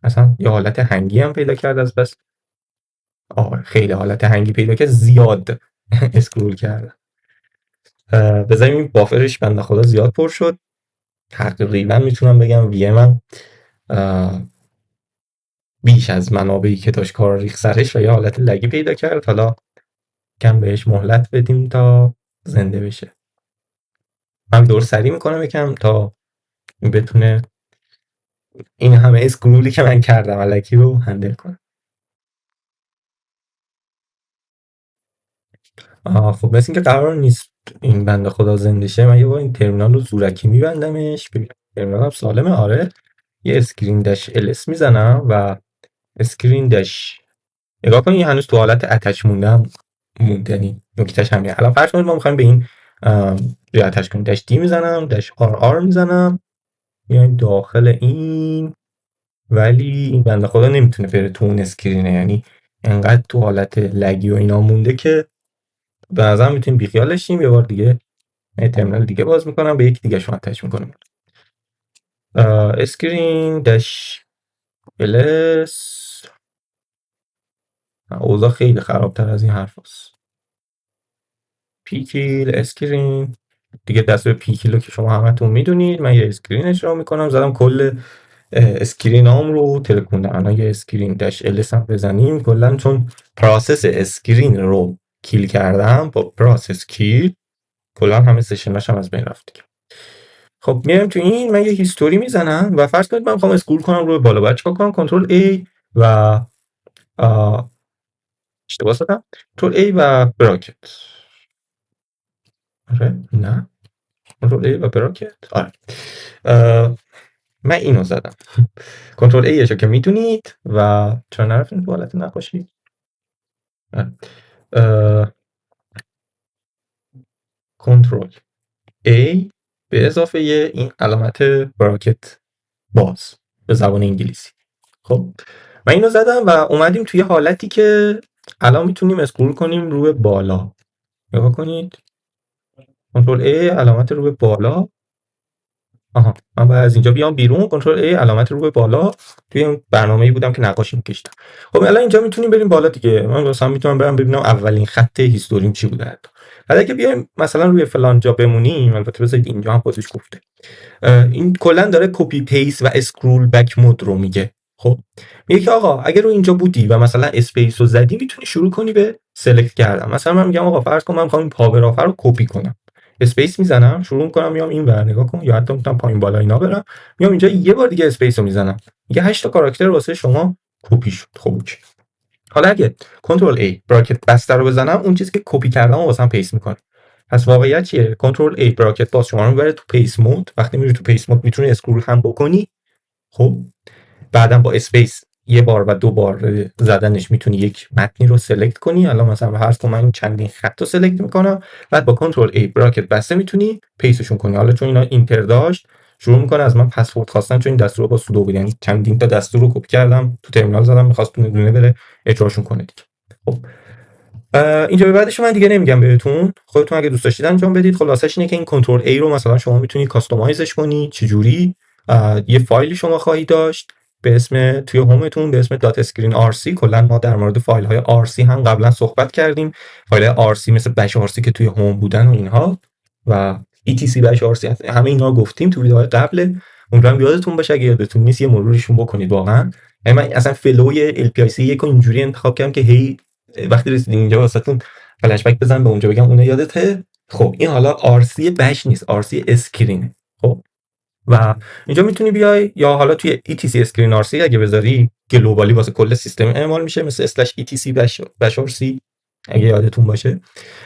اصلا یه حالت هنگی هم پیدا کرد از بس. خیلی حالت هنگی پیدا کرد، زیاد اسکرول کردم. بذاریم این بافرش بنده خدا زیاد پر شد. تقریبا میتونم بگم وی ام بیش از منابعی که داشت کار ریخ سرش و یه حالت لگی پیدا کرد. حالا کم بهش مهلت بدیم تا زنده بشه. من دور سری میکنم یکم تا بتونه این همه اسکرولی که من کردم الکی رو هندل کنه. خب مثل اینکه قرار نیست این بنده خدا زنده شه. من یه بار این ترمینال رو زورکی میبندمش ببینم ترمینال هم سالمه. آره یه اسکرین داش ls میزنم و اسکرین داش نگاه کنید هنوز تو حالت اتچ موندنی نکتهش همینه. الان فرض کنید ما میخوایم به این روی اتچ کنیم داش دی میزنم داش آر میزنم میایم داخل این، ولی این بنده خدا نمیتونه بره تو اون اسکرینه، یعنی انقدر تو حالت لگی و اینا مونده که به نظرم میتونیم بیخیالش شیم. یه بار دیگه یه ترمینال دیگه باز میکنم به یکی دیگه شما اتچ میکنم اسکرین داش ls. اوضاع خیلی خرابتر از این حرف هست. پیکیل اسکرین دیگه دستور پیکیل رو که شما همتون میدونید. من یه اسکرین اجرا میکنم، زدم کل اسکرین هام رو ترکوندم. الان یه اسکرین داش ls هم بزنیم کلا، چون پراسس اسکرین رو کیل کردم با پراسس کیل کلا همه سشناش هم از بین رفت دیگه. خب میایم تو این، من یه هیستوری میزنم و فرض کنید من میخوام اسکرول کنم رو بالا، بعد چیکار کنم؟ کنترل A و اشتباه زدم، کنترل A و براکت. آره نه کنترل A و براکت. آره من اینو زدم. کنترل A شو که میتونید و چرا نرفتین تو حالت نقاشی؟ کنترل A به اضافه این علامت براکت باز به زبان انگلیسی. خب من اینو زدم و اومدیم توی حالتی که الان میتونیم اسکرول کنیم رو بالا. نگاه کنید کنترل A علامت رو به بالا. من باید از اینجا بیام بیرون. کنترل A علامت رو به بالا. توی اون برنامه‌ای بودم که نقاشی می‌کشیدم. خب الان اینجا میتونیم بریم بالا دیگه. من مثلا میتونم برم ببینم اولین خط هیستوریم چی بوده. بعد اگه بیایم مثلا روی فلان جا بمونیم، البته بذارید اینجا هم خودش گفته. این کلا داره کپی پیست و اسکرول بک مود رو میگه. خب میگه که آقا اگه رو اینجا بودی و مثلا اسپیس رو زدی میتونی شروع کنی به سلکت کردن. مثلا من میگم آقا فرض کن من میخوام این پاوراف رو کپی کنم، اسپیس میزنم شروع میکنم میام این ور نگاه کن، یا حتی میتونم پایین بالا اینا برم، میام اینجا یه بار دیگه اسپیس رو میزنم، میگه 8 تا کاراکتر واسه شما کپی شد. خب حالا اگه کنترل A براکت بسته رو بزنم، اون چیزی که کپی کردم واسم پیست میکنه. پس واقعیت چیه؟ کنترل A براکت باز شما رو میبره تو پیست مود. وقتی میری تو پیست مود میتونی اسکرول هم بکنی. خب بعدم با اسپیس یه بار و دو بار زدنش میتونی یک متنی رو سلکت کنی. الان مثلا هر کدوم من چندین خط رو سلکت میکنم، بعد با کنترل A براکت بسته میتونی پیستشون کنی. حالا چون اینا اینتر داشت شروع میکنه از من پسورد خواستن، چون این دستور رو با سودو بود، یعنی چندین تا دستور رو کپی کردم تو ترمینال زدم، میخواست دونه دونه بره اجراشون کنه دیگه. خب اینجا به بعدش من دیگه نمیگم بهتون، خودتون اگه دوست داشتید انجام بدید. خلاصش اینه که این کنترل A رو مثلا شما میتونید کاستومایزش کنی. چجوری؟ یه فایلی شما خواهید داشت به اسم توی هومتون به اسم دات اسکرین RC. کلا ما در مورد فایل های RC هم قبلا صحبت کردیم. فایل های RC مثل بش RC که توی هوم بودن و اینها و etc بش RC همه اینا گفتیم تو ویدیوهای قبل. امیدوارم یادتون باشه، اگه یادتون نیست یه مرورشون بکنید. واقعا من اصلا فلوی LPIC یک اینجوری انتخاب کردم که هی وقتی رسیدین اینجا واسهتون فلش بک بزنم به اونجا بگم اون یادته. خب این حالا RC بش نیست، RC اسکرینه. خب و اینجا میتونی بیای، یا حالا توی etc اسکرین RC اگه بذاری گلوبالی واسه کل سیستم اعمال میشه، مثل /etc بش RC اگه یادتون باشه.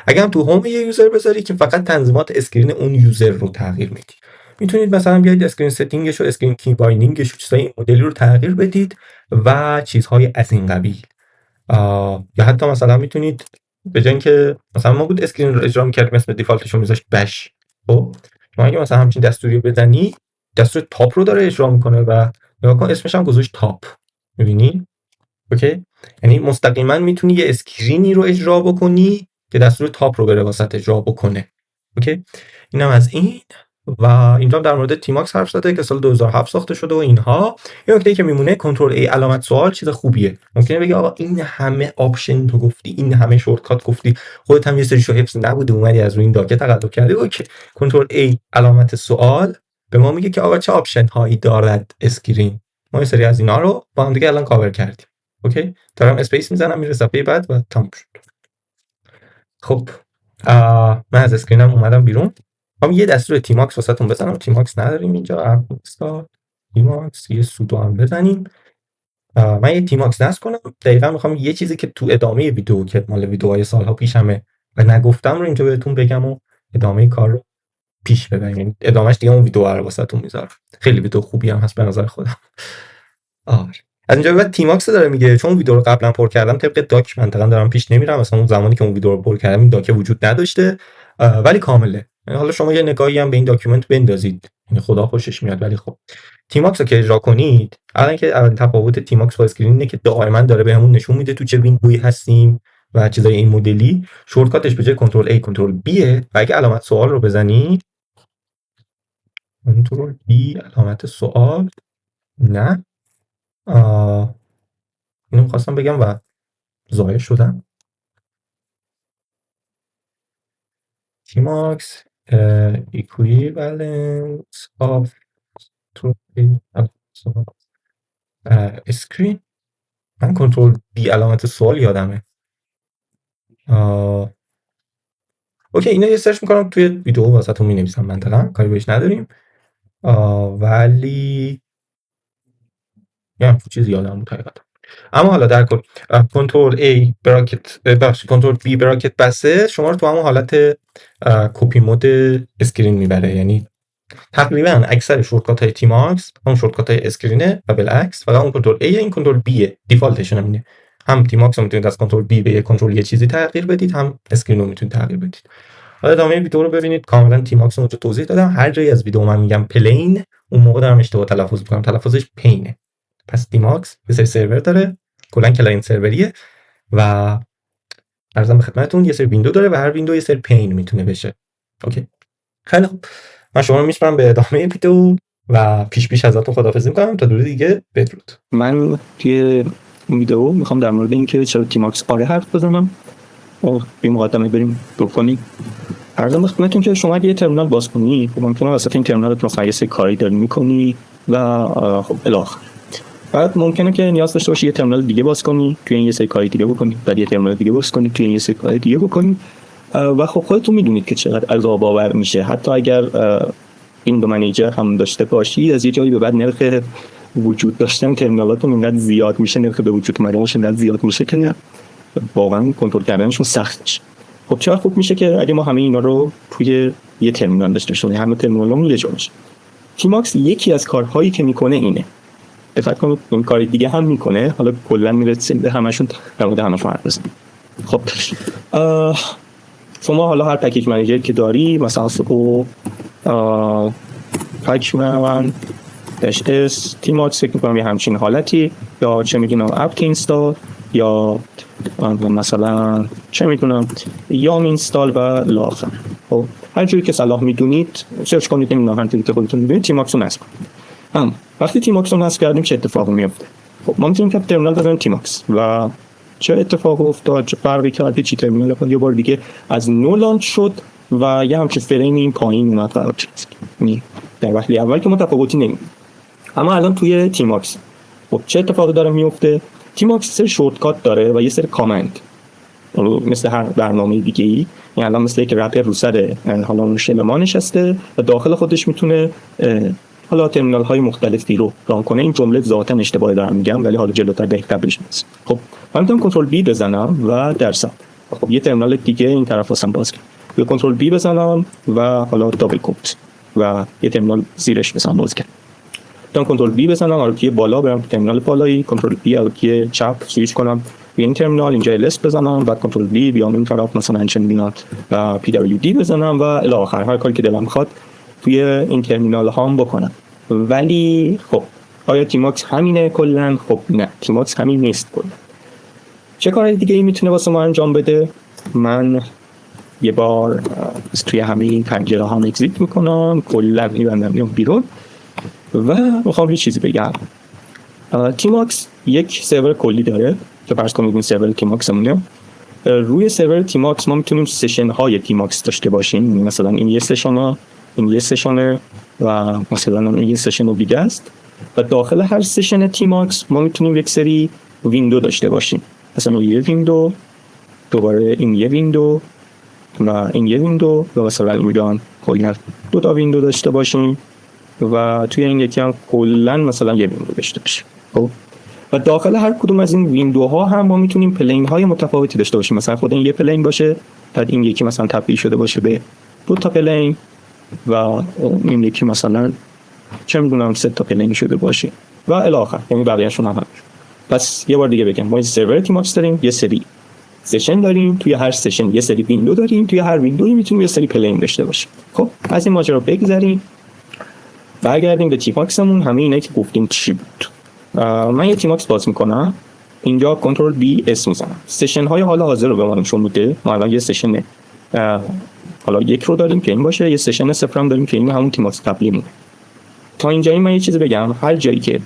اگه هم تو هوم یه یوزر بذاری که فقط تنظیمات اسکرین اون یوزر رو تغییر میدی، میتونید مثلا بیاید اسکرین ستینگش و اسکرین کی باینینگش و چیزای این مدلی رو تغییر بدید و چیزهای از این قبیل. یا حتی مثلا میتونید به جای اینکه مثلا ما بود اسکرین رو اجرا می‌کردیم اسم دیفالتش رو میذاشت بش، خب شما اگه مثلا همچین دستوری رو بزنی دستور تاپ رو داره اجرا میکنه و نگاه کن اسمش هم گذاشت تاپ. می‌بینی؟ اوکی، یعنی مستقیما میتونی یه اسکرینی رو اجرا بکنی که دستور تاپ رو بره واسط اجرا بکنه. اوکی، اینم از این. و اینجا در مورد تیماکس حرف زده که سال 2007 ساخته شده و اینها. یه نکته که میمونه کنترل A علامت سوال چیز خوبیه. ممکنه بگی آقا این همه آپشن تو گفتی، این همه شورتکات گفتی، خودت هم یه سریشو حفظ نبوده اومدی از روی این داکه تقلب کردی. اوکی، کنترل A علامت سوال به ما میگه که آقا چه آپشن هایی دارد اسکرین. ما یه سری از اینا رو با هم دیگه الان کاور کردیم. اوکی، دارم اسپیس میزنم میره صفحه بعد و تموم شد. خب من از اسکرینم اومدم بیرون. هم یه دستور تیماکس واسهتون بزنم. تیماکس نداریم اینجا. تیماکس یه سودو هم بزنیم. من یه تیماکس نصب کنم. دقیقا میخوام یه چیزی که تو ادامه ویدیو که مال ویدیوهای سالها پیشمه و نگفتم رو اینجا بهتون بگم و ادامه کار رو پیش ببریم. یعنی ادامهش دیگه اون ویدیو رو واسهتون میذارم، خیلی ویدیو خوبی هم هست به نظر خودم. آره از اینجا به بعد تیماکس داره میگه چون ویدیو رو قبلا پر کردم طبق داک منطقا دارم پیش نمیرم، مثلا اون زمانی که اون ویدیو رو پر کردم این داک وجود نداشته ولی کامله. یعنی حالا شما یه نگاهی هم به این داکیومنت بندازید، یعنی خدا خوشش میاد. ولی خب تیماکس رو که اجرا کنید، الان که اولین تفاوت تیماکس با اسکرین اینه که دائما داره بهمون نشون میده تو چه ویندویی هستیم و چیزای این مدلی. شورتکاتش به جای کنترل A کنترل B و اگه علامت سوال رو بزنید، کنترل B علامت سوال، نه اینو می‌خواستم بگم و ضایع شدم. تیماکس equivalence of اسکرین. من کنترل B علامت سوال یادمه. اوکی اینا یه سرچ میکنم توی ویدیو واسهتون مینویسم، منطقا کاری بهش نداریم. ولی یه چیزی یادم بود حقیقتا. اما حالا در کل کنترل A براکت کنترل B براکت بسته شما رو تو همون حالت کپی مود اسکرین میبره. یعنی تقریبا اکثر شورتکات های تیماکس اون شورتکات های اسکرینه و بالعکس، فقط اون کنترل A این کنترل B دیفالتشون همینه. هم تیماکس رو میتونید از کنترل B به کنترل یه چیزی تغییر بدید، هم اسکرین رو میتونید تغییر بدید. حالا ادامه ویدیو رو ببینید، کاملا تیماکس رو اونجا توضیح دادم. هر جایی از ویدیو من میگم پلین اون موقع دارم اشتباه تلفظ میکنم، تلفظش پینه. پس تیماکس یه سری سرور داره، کلا کلاینت سروریه و عرضم به خدمتتون یه سری ویندو داره و هر ویندو یه سری پین میتونه بشه. اوکی خیلی خوب، من شما رو میسپارم به ادامه ویدیو و پیش ازتون خداحافظی میکنم تا دور دیگه. بدرود. من توی ویدیو میخوام در مورد اینکه چرا تیماکس آره حرف بزنم و به مقدمه بریم دور کنیم. عرضم به خدمتتون که شما اگه یه ترمینال باز کنی، خب ممکنه واسه این ترمینالت مثلا یه سری کاری داری میکنی و خب الاخر بعد ممکنه که نیاز داشته باشی یه ترمینال دیگه باز کنی، توی این یه سری کاری دیگه بکنی، بعد یه ترمینال دیگه باز کنی، توی این یه سری کاری دیگه بکنی و خب خودتون میدونید که چقدر عذاب آور میشه. حتی اگر این دو منیجر هم داشته باشی، از یه جایی به بعد نرخ وجود داشتن ترمینالاتون اینقدر زیاد میشه، نرخ به وجود اومدنش اینقدر زیاد میشه که واقعا کنترل کردنشون سخت میشه. خب چرا خوب میشه که اگه ما همه اینا رو توی یه ترمینال داشته باشیم، همه ترمینالمون یه جا باشه. تیماکس یکی از کارهایی که میکنه اینه. فکر کنم اون کار دیگه هم میکنه، حالا کلا میرسیم به همشون در مورد همشون حرف بزنیم. خب شما حالا هر پکیج منیجری که داری، مثلا سکو پاکمن اس تیماکس فکر میکنم یه همچین حالتی، یا چه میدونم اپ اینستال، یا مثلا چه میدونم یام اینستال و لاخر. خب هر جوری که صلاح میدونید سرچ کنید، نمیدونم هر جوری که خودتون میدونید تیماکس رو نصب کنید. وقتی تیماکس رو نصب کردیم چه اتفاقی میفته؟ خب ما میتونیم که ترمینال بزنیم تیماکس و چه اتفاقی افتاد، چه فرقی کرد، چی ترمینال یه بار دیگه از نو لانچ شد و یه همچین فریم این پایین اومد قرار شد. یعنی در وهله اول که متفاوتی نمیشه. اما الان توی تیماکس خب چه اتفاقی داره میفته؟ تیماکس سری شورتکات داره و یه سری کامند، مثل هر برنامه دیگه‌ای. یعنی الان مثل یک رپر رو سر حالا اون شلما نشسته و داخل خودش میتونه حالا ترمینال های مختلفی رو ران کنه. این جمله ذاتاً اشتباهی دارم میگم، ولی حالا جلوتر بهتر بشه. خب من میتونم کنترل بی بزنم و درصد، خب یه ترمینال دیگه این طرف واسم باز کنم، یا کنترل بی بزنم و حالا دابل کوت و یه ترمینال زیرش بزنم باز کنم. میتونم کنترل بی بزنم، آرکی بالا برم ترمینال بالایی، کنترل بی آرکی چپ سویچ کنم به این ترمینال، اینجا ls بزنم، بعد کنترل بی بیام این طرف مثلا انچن بینات و پی دبلیو دی بزنم و الی آخر هر کاری که دلم میخواد توی این ترمینال هام بکنم. ولی خب آیا تیماکس همینه کلا؟ خب نه، تیماکس همین نیست کلا. چه کار دیگه ای میتونه واسه ما انجام بده؟ من یه بار توی همین پنجره ها اگزیت میکنم، کلا میبندم میام بیرون و میخوام یه چیزی بگم. تیماکس یک سرور کلی داره که فرض کنید این سرور تیماکسمونه. روی سرور تیماکس ما میتونیم سشن های تیماکس داشته باشیم. مثلا این یه سشن، این یه سشن و مثلا این یه سشن دیگه است و داخل هر سشن تیماکس ما میتونیم یک سری ویندو داشته باشیم. مثلا یه ویندو، دوباره این یه ویندو و این یه ویندو و مثلا میگن کلا دو تا ویندو داشته باشیم و توی این یکی هم کلا مثلا یه ویندو داشته باشیم. خب و داخل هر کدوم از این ویندوها هم ما میتونیم پلین های متفاوتی داشته باشیم. مثلا خود این یه پلین باشه، بعد این یکی مثلا تبدیل شده باشه به دو تا پلین و این یکی مثلا چه میدونم 3 تا پلین شده باشه و الی آخر، یعنی بقیه‌شون هم. پس یه بار دیگه بگم، ما سرور تیماکس داریم، یه سری سشن داریم، توی هر سشن یه سری ویندو داریم، توی هر ویندویی میتونیم یه سری پلین داشته باشیم. خب از این ماجرا بگذریم، برگردیم به تیماکسمون. همه اینا که گفتیم چی بود. من یه تیماکس باز میکنم، اینجا کنترل بی اسم میزنم، سشن های حال حاضر رو به ما نشون میده. ما الان یه سشن حالا 1 رو داریم که این باشه، یه سشن 0 هم داریم که این همون تیماکس قبلیمونه. تا اینجایی من یه چیزی بگم، هر جایی که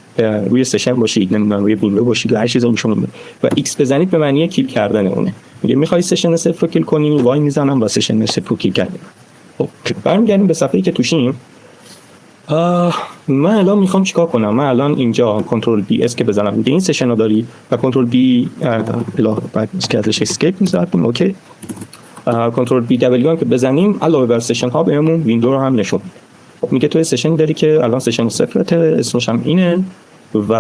روی سشن باشید، نمیدونم روی ویندو باشید، هر چیزی نشون میده و ایکس بزنید به معنی کیل کردن اونه. میگه میخوای سشن 0 رو کیل کنی، وای میزنم و سشن 0 رو کیل کردم. خب برمیگردیم به صفحه‌ای که توشیم. من الان میخوام چیکار کنم؟ من الان اینجا کنترل بی اس که بزنم، میگه این سشن رو داری و کنترل بی بعد اسکیپش اسکیپ میذارم. اوکی، کنترل بی دبلیو هم که بزنیم علاوه بر سشن ها بهمون ویندو رو هم نشون میده. میگه تو سشن داری که الان سشن 0 اسمش هم اینه و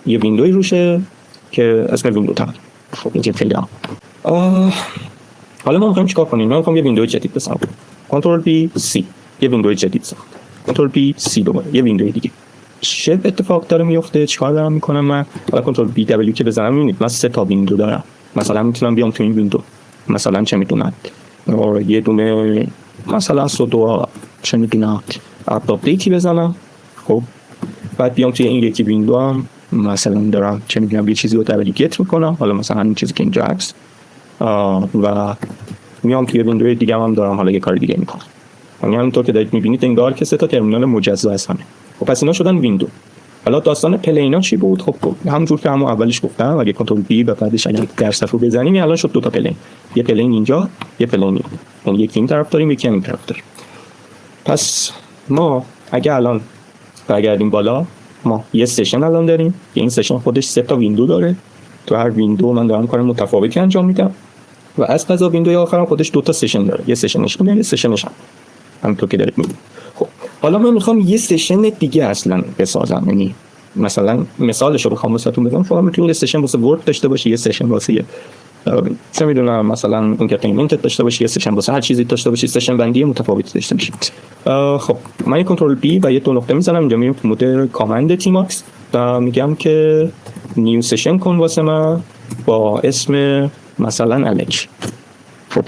یه ویندوی روشه که اسم ویندو تا. خب این خیلی حالا ما میخوایم چیکار کنیم؟ من میخوام یه ویندوی جدید بزنم. کنترل بی سی، یه ویندوی جدید بزنم. کنترل بی سی دوباره یه ویندوی دیگه. چه اتفاق داره میفته؟ چیکار دارم میکنم من؟ حالا کنترل بی دبلیو که بزنم میبینید من 3 تا ویندو دارم. مثلا میتونم بیام تو این ویندو، مثلا چه میدونم یه دونه مثلا سودو چه میدونم آپدیتی بزنم. خب بعد بیام توی این یکی ویندو هم مثلا دارم چه میدونم یه چیزی رو نویگیت میکنم، حالا مثلا همین چیزی که اینجا هست، و میام توی ویندوی دیگه هم دارم حالا یه کار دیگه میکنم. یعنی همونطور که دارید میبینید انگار که 3 تا ترمینال مجزا هستن. خب پس اینا شدن ویندو. حالا داستان پلینا چی بود؟ خب همونجور که همون اولش گفتم، اگه کنترل بی و بعدش اگه درس رو بزنیم الان شد 2 تا پلین. یه پلین اینجا، یه پلین اینجا. یعنی یکی این طرف داریم، یکی این طرف داریم. پس ما اگه الان برگردیم بالا، ما یه سشن الان داریم که این سشن خودش 3 تا ویندو داره. تو هر ویندو من دارم کار متفاوتی انجام میدم و از قضا ویندوی آخرم خودش 2 تا سشن داره. یه سشنش اینه، یه سشنش همونطور که دارید میبینید. خب حالا من میخوام یه سشن دیگه اصلا بسازم. یعنی مثلا مثالش رو بخوام واسهتون بگم، شما میتونید سشن واسه ورد داشته باشی، یه سشن واسه چه میدونم مثلا انترتینمنت داشته باشی، یه سشن واسه هر چیزی داشته باشی، سشن بندی متفاوتی داشته باشی. خب من کنترل بی و یه 2 نقطه میزنم اینجا، میرم تو مود کامند تیماکس و میگم که نیو سشن کن واسه من با اسم مثلا الک. خب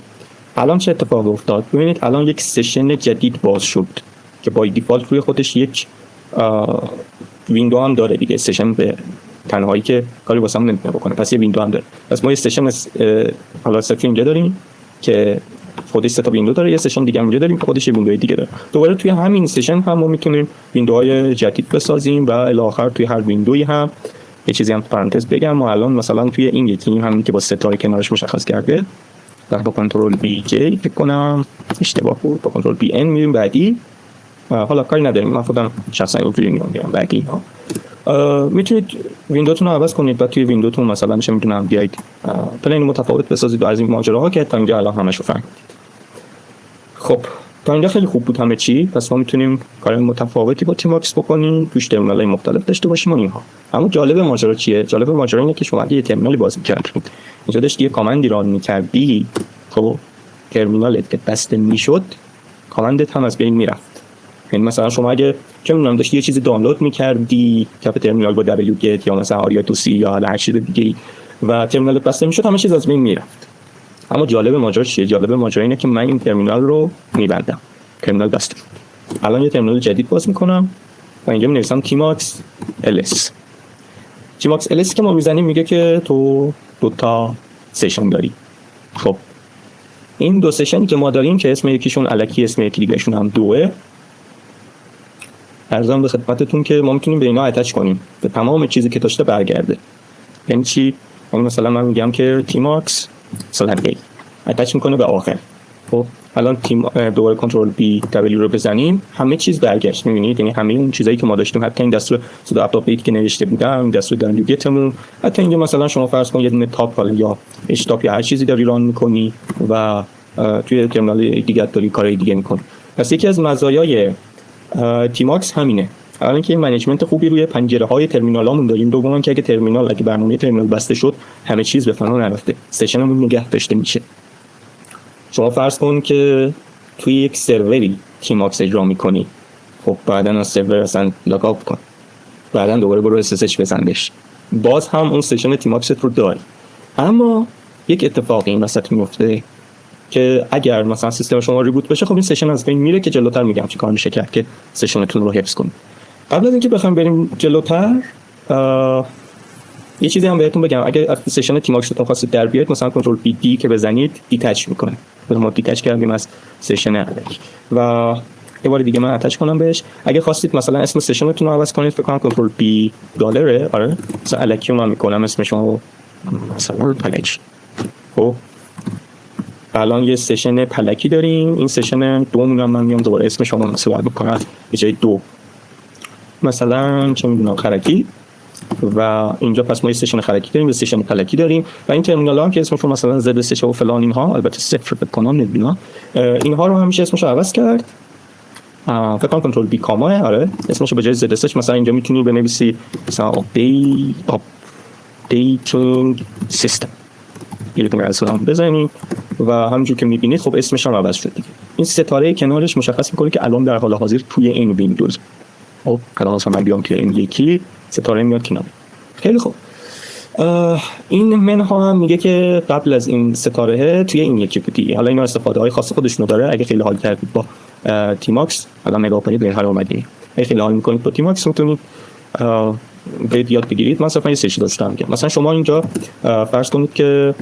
الان چه اتفاقی افتاد؟ ببینید الان یک سشن جدید باز شد که با دیفالت روی خودش یک ویندو هم داره دیگه. سشن به تنهایی که کاری واسه هم نمیتونه بکنه، پس یه ویندو هم داره. پس ما یه سشن حالا صفر اینجا داریم که خودش 3 تا ویندو داره، یه سشن دیگه هم اینجا داریم که خودش یه ویندوی دیگه داره. دوباره توی همین سشن هم ما میتونیم ویندوهای جدید بسازیم و الی آخر توی هر ویندویی هم یه چیزی هم پرانتز بگم. ما الان مثلا توی این یکی همین که با ستاره کنارش مشخص کرده، با کنترل بی جی فکر کنم اشتباه بود، با کنترل بی ان میریم بعدی. حالا کاری نداریم، من خودم شخصا اینجوری میگم بعدی. میتونید ویندوتون رو عوض کنید و توی ویندوتون مثلا چه میدونم بیاید پلین متفاوت بسازید و از این ماجراها که تا اینجا الان همشو فهمیدید. خب تا اینجا خیلی خوب بود همه چی. پس ما میتونیم کار متفاوتی با تیماکس بکنیم، توش ترمینالای مختلف داشته باشیم و اینها. اما جالب ماجرا چیه؟ جالب ماجرا اینه که شما اگه یه ترمینالی باز می‌کردید، اینجا داشت یه کامندی ران می‌کردی، خب ترمینالت که بسته میشد، کامندت هم از بین میرفت. یعنی مثلا شما اگه چه می‌دونم داشتی یه چیزی دانلود می‌کردی کف ترمینال با wget یا مثلا arria2c یا هر چیز دیگه و ترمینالت بسته میشد، همه چیز از بین میرفت. اما جالب ماجرا چیه؟ جالب ماجرا اینه که من این ترمینال رو میبندم، ترمینال بسته شد. الان یه ترمینال جدید باز میکنم و اینجا می‌نویسم تیماکس ls. تیماکس ls که ما میزنیم میگه که تو 2 تا سشن داری. خب این 2 سشن که ما داریم که اسم یکیشون الکی، اسم یکی دیگهشون هم 2، ارزم به خدمتتون که ما میتونیم به اینا اتچ کنیم، به تمام چیزی که داشته برگرده. یعنی چی؟ یعنی مثلا من میگم که تیماکس مثلا ای اتچ میکنه به آخر. خب الان دوباره کنترل بی دبلیو رو بزنیم، همه چیز برگشت. میبینید یعنی همه اون چیزایی که ما داشتیم، حتی این دستور سودا آپدیت که نوشته بودم، دستور دانلودتمون، حتی اینجا مثلا شما فرض کن یه دونه تاپ یا اچ تاپ یا هر چیزی داری ران میکنی و توی ترمینال دیگه داری کارهای دیگه میکنی. پس یکی از مزایای تیماکس همینه. اولا که منیجمنت خوبی روی پنجره‌های ترمینالامون داریم، دوما که اگه برنامه ترمینال بسته شد همه چیز به فنا نرفته، سشنمون نگه داشته میشه. شما فرض کن که توی یک سروری تیماکس اجرا میکنی، خب بعدن از سرور اصلا لاگ آوت کن، بعدن دوباره برو SSH بزن بهش، باز هم اون سشن تیماکس رو داری. اما یک اتفاقی این وسط میفته که اگر مثلا سیستم شما ریبوت بشه، خب این سشن از بین میره که جلوتر میگم چی کار میشه کرد که سشنتون رو حفظ کنید. قبل از اینکه بخوام بریم جلوتر یه چیزی هم بهتون بگم، اگر از سشن تیماکستون خواستید در بیارید، مثلا کنترل پی دی که بزنید دیتچ میکنه. ما دیتچ کردیم از سشن الک و یه بار دیگه من اتچ کنم بهش. اگه خواستید مثلا اسم سشنتون رو عوض کنید، فکر کنم کنترل پی دلاره، آره مثلا الکی من میکنم اسمش رو مثلا پلج. خب الان یه سشن پلکی داریم، این سشن دومون هم من میام دوباره اسمش رو مناسب بکنم به جای 2 مثلا چه میدونم خرکی، و اینجا پس ما یه سشن خرکی داریم، یه سشن پلکی داریم و این ترمینال ها هم که اسمشون مثلا زد سش و فلان اینها، البته صفر بکنم نمیدونم، اینها رو همیشه اسمش رو عوض کرد. فکر کنم کنترل بی کاماه، آره اسمش رو به جای زد سش مثلا اینجا میتونی بنویسی مثلا آپدیتینگ سیستم، یه دونه اصلا بزنید و همونجور که میبینید خب اسمش هم عوض شد دیگه. این ستاره کنارش مشخص میکنه که الان در حال حاضر توی این ویندوز. خب الان مثلا من بیام که این یکی ستاره میاد کنار. خیلی خوب، این منها هم میگه که قبل از این ستاره توی این یکی بودی. حالا اینا استفاده های خاص خودشونو داره. اگه خیلی حال کردید با تیماکس، الان نگاه کنید به این حال اومدی، اگه خیلی حال میکنید با تیماکس میتونید برید یاد بگیرید. من صرفا یه سری داشتم که مثلا شما اینجا فرض کنید که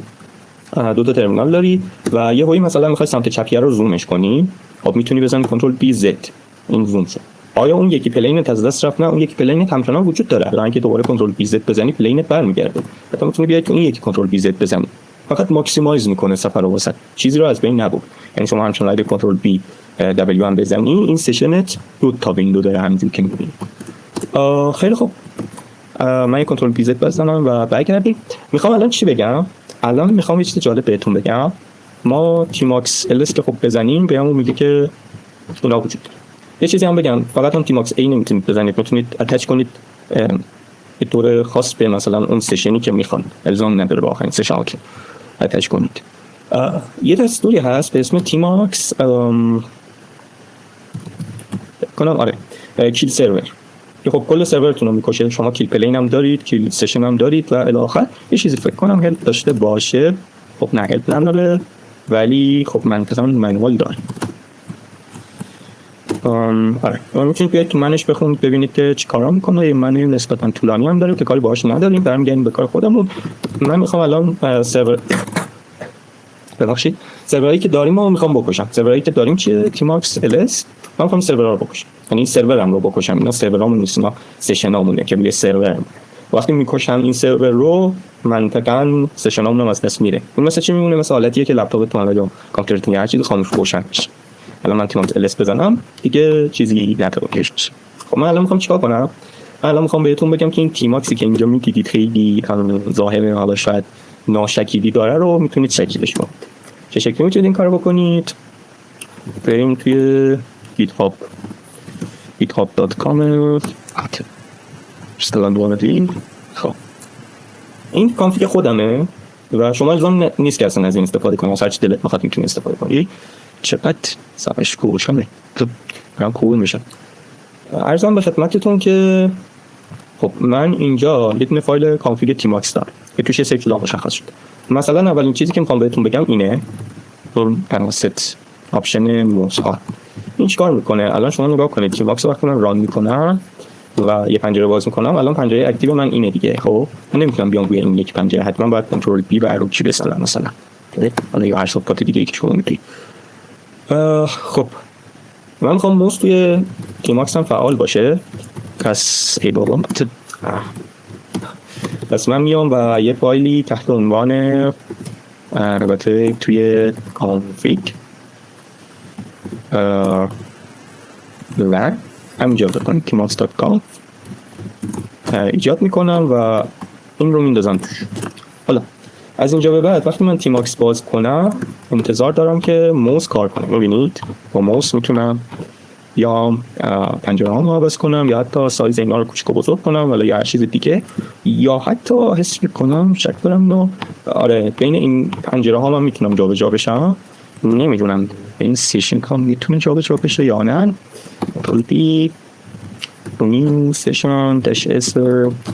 2 تا ترمینال داری و یه هایی مثلا میخوای سمت چپیه رو زومش کنی، خب میتونی بزنی کنترل بی زد، این زوم شد. آیا اون یکی پلینت از دست رفت؟ نه، اون یکی پلینت همچنان وجود داره. الان که دوباره کنترل بی زد بزنی پلینت برمیگرده. حتی میتونی بیای که این یکی کنترل بی زد بزنی، فقط ماکسیمایز میکنه سفر رو وسط، چیزی رو از بین نبود. یعنی شما همچنان اگه کنترل بی دبلیو هم بزنی، این سشنت 2 تا ویندو داره همونجوری که میبینی. خیلی خوب، من کنترل بی زد بزنم و برگردیم. میخوام الان چی بگم؟ الان میخوام یه چیز جالب بهتون بگم. ما تیماکس ls که خب بزنیم بهمون میگه که اونا وجود داره. یه چیزی هم بگم، فقط هم تیماکس A نمیتونید بزنید، میتونید اتچ کنید به طور خاص به مثلا اون سشنی که میخوان، الزام نداره با آخرین سشن که اتچ کنید. یه دستوری هست به اسم تیماکس کنم، آره کیل سرور، که خب کل سرورتون رو میکشه. شما کیل پلین هم دارید، کیل سشن هم دارید و الی آخر. یه چیزی فکر کنم هلپ داشته باشه، خب نه هلپ نداره، ولی خب منطقاً منوال داره. آره میتونید بیاید تو منش بخونید ببینید که چی کارا میکنه. یه منوی نسبتاً طولانی هم داره که کاری باهاش نداریم، برمیگردیم به کار خودمون. من میخوام الان سرورایی که داریم رو میخوام بکشم. سرورایی که داریم چیه؟ تیماکس ls. من میخوام سرورا رو بکشم، یعنی سرورم رو بکشم. اینا سرورامون نیست، اینا سشنامونه که روی سرورم. وقتی میکشم این سرور رو، منطقاً سشنامون هم از دست میره. اون مثلا چی میمونه؟ مثلا حالتیه که لپتاپتون یا کامپیوترتون هر چیزی خاموش روشن میشه. الان من تیماکس ls بزنم دیگه چیزی نتوکش میشه. خب من الان میخوام چیکار کنم؟ الان میخوام بهتون بگم که این تیماکسی که اینجا میدیدید خیلی ظاهر حالا شاید ناشکیدی داره رو میتونید شکلش کنید. چه شکلی میتونید این کارو بکنید؟ بریم توی github.com استلان دوامدین. خب این کانفیگ خودمه و شما الزام نیست که اصلا از این استفاده کنید، هر چی دلت بخواد میتونید استفاده کنید. چقدر صفحش کوچمه، برام خوب میشه. عرضم به خدمتتون که خب من اینجا یه دونه فایل کانفیگ تیماکس دارم که توش یه سری چیزا مشخص شده. مثلا اولین چیزی که میخوام بهتون بگم اینه، ست آپشن موسا. این چیکار میکنه؟ الان شما نگاه کنید تیماکس وقتی من ران میکنم و یه پنجره باز میکنم، الان پنجره اکتیو من اینه دیگه. خب من نمیتونم بیام روی این یک پنجره، حتما باید کنترل بی و ارو کی بزنم مثلا. حالا یا هر صفات دیگه که شما میگید. خب من میخوام موس توی تیماکس هم فعال باشه. پس ای بابا پس من میام و یه فایلی تحت عنوان البته توی کانفیگ و همینجا بکنم timox.com ایجاد میکنم و این رو میندازم توش. حالا از اینجا به بعد وقتی من تیماکس باز کنم انتظار دارم که موس کار کنه. ببینید با موس میتونم یا پنجره ها رو عوض کنم یا حتی سایز اینا رو کوچیک و بزرگ کنم ولی هر چیز دیگه، یا حتی حس کنم شک دارم آره بین این پنجره ها من میتونم جابجا بشم. نمیدونم این سیشن هم میتونه جابجا بشه یا نه. کلی این سیشن داش اس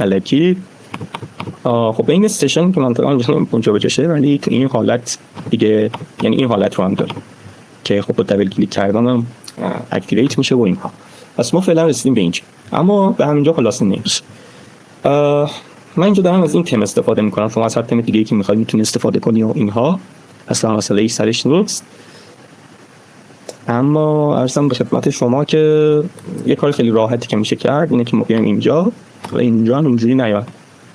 الکی. خب این سیشن که منطقا جابجا شه، ولی این حالت دیگه، یعنی این حالت رو هم داره که خب با دبل کلیک کردن اکتیویت میشه و اینها. پس ما فعلا رسیدیم به اینجا، اما به همینجا خلاصه نمیشه. من اینجا دارم از این تم استفاده میکنم. شما از هر تم دیگه که میخواید میتونید استفاده کنی و اینها، اصلا مسئله ای سرش نیست. اما عرضم به خدمت شما که یه کار خیلی راحتی که میشه کرد اینه که ما بیایم اینجا و اینجا اینجوری نیاد.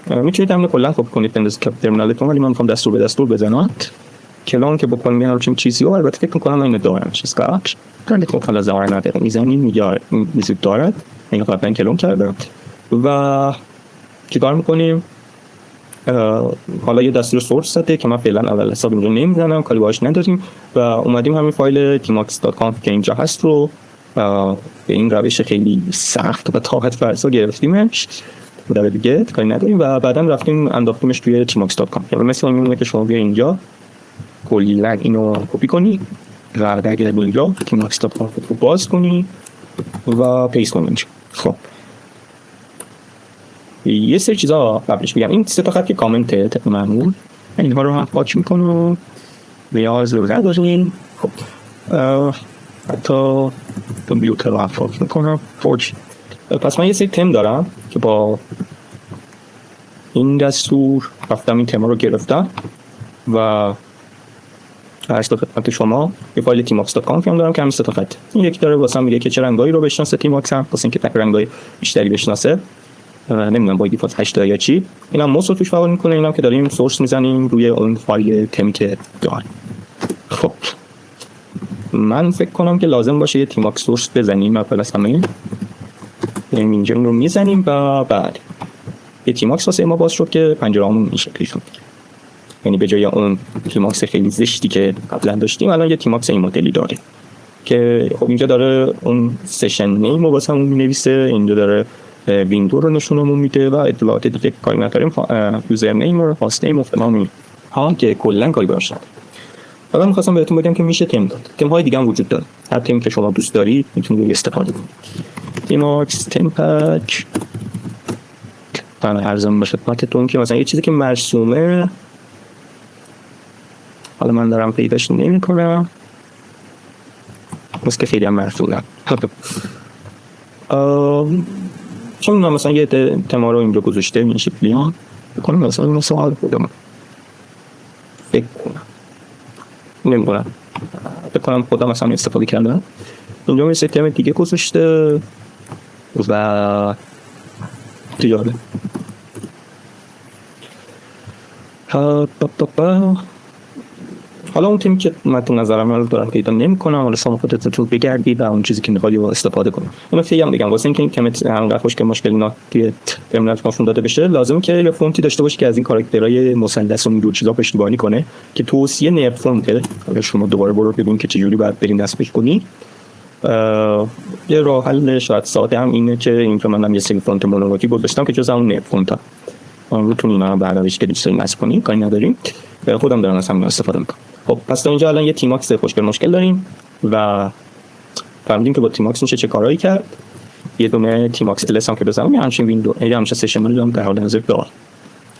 میتونید همین کلا کپی کنید بندازید کپ ترمینالتون، ولی من میخوام دستور به دستور بزنم. کلان که بکنم یه همچین چیزی رو البته فکر میکنم اینو دارم اسکچ خیلی خوب، حالا ظاهر نداره میزنیم میگه وجود دارد. این قبلا کلون کردم و چیکار میکنیم؟ حالا یه دستور سورس داده که من فعلا اول حساب اینجا نمیزنم، کاری باهاش نداریم و اومدیم همین فایل tmox.conf که اینجا هست رو به این روش خیلی سخت و طاقت فرسا گرفتیمش در دیگه کاری نداریم و بعدا رفتیم انداختیمش توی tmox.conf. یعنی مثلا میمونه که شما بیا اینجا کلا اینو کپی کنی و درگیر با اینجا tmox.conf رو باز کنی و پیست کنی اینجا. خب یه سری چیزا قبلش بگم. این سه تا خط که کامنته طبق معمول اینها رو هم پاک میکنم نیاز رو نداریم. خب حتی کامپیوتر رو هم پاک میکنم فورج. پس من یه سری تم دارم که با این دستور رفتم این تم رو گرفتم و هشت خدمت شما یه فایل tmox.conf هم دارم که همین سه تا خط. این یکی داره واسه میگه که چه رنگایی رو بشناسه tmox هم، واسه اینکه تک رنگای بیشتری بشناسه. نمیدونم با دیفالت 8 یا چی. اینم موس رو توش فعال میکنه. اینم که داریم سورس میزنیم روی اون فایل تمی که داریم. خب من فکر کنم که لازم باشه یه tmox سورس بزنیم اول از همه. اینجا این رو میزنیم و بعد یه tmox واسه ما باز شد که پنجره‌مون این شکلی شد. یعنی به جای اون tmox خیلی زشتی که قبلا داشتیم الان یه tmox این مدلی داره که خب اینجا داره اون سشن نیم رو واسه همون مینویسه، اینجا داره ویندو رو نشونمون میده و اطلاعات دیگه کاری نداریم، یوزر نیم و هاست نیم و فلان ها که کلا کاری باشه. حالا می‌خواستم بهتون بگم که میشه تم داد. تم های دیگه هم وجود داره. هر تمی که شما دوست دارید میتونید استفاده کنید. tmox تم پک ارزم به خدمتتون که مثلا یه چیزی که مرسومه، حالا من دارم پیداش نمی‌کنم، که خیلی هم مرسومه. چون من مثلا یه تما رو اینجا گذاشته این شکلی ها بکنم مثلا اینو سوال بودم فکر کنم نمیدونم بکنم خودم مثلا استفاده کردم. اینجا مثل تم دیگه گذاشته و دیاره حالا اون تیمی که من تو نظرم رو دارم پیدا نمی‌کنم، حالا شما خودتون بگردید و اون چیزی که می‌خواید رو استفاده کنید. اون نکته هم بگم واسه اینکه این کمیت انقدر خوشگل مشکل اینا توی ترمینال نشون داده بشه، لازمه که یه فونتی داشته باشه که از این کاراکترهای مثلث و اینجور چیزا پشتیبانی کنه که توصیه نرم فونته. اگه شما دوباره برو ببین که چجوری باید برین دست پیش کنی. یه راه حل شاید ساده هم اینه که اینجا منم یه سری فونت مونولوگی گذاشتم که جز اون نرم فونتا روتون اینا رو برداشت که دوست دارین نصب کنین، کاری نداریم. خودم دارم از همین استفاده می‌کنم. خب پس تا اینجا الان یه tmox خوشگل مشکل داریم و فهمیدیم که با tmox میشه چه کارهایی کرد. یه دونه tmox تلس هم که بزنم یه همچین ویندو یه همچین سشن رو دارم در حال حاضر دارم.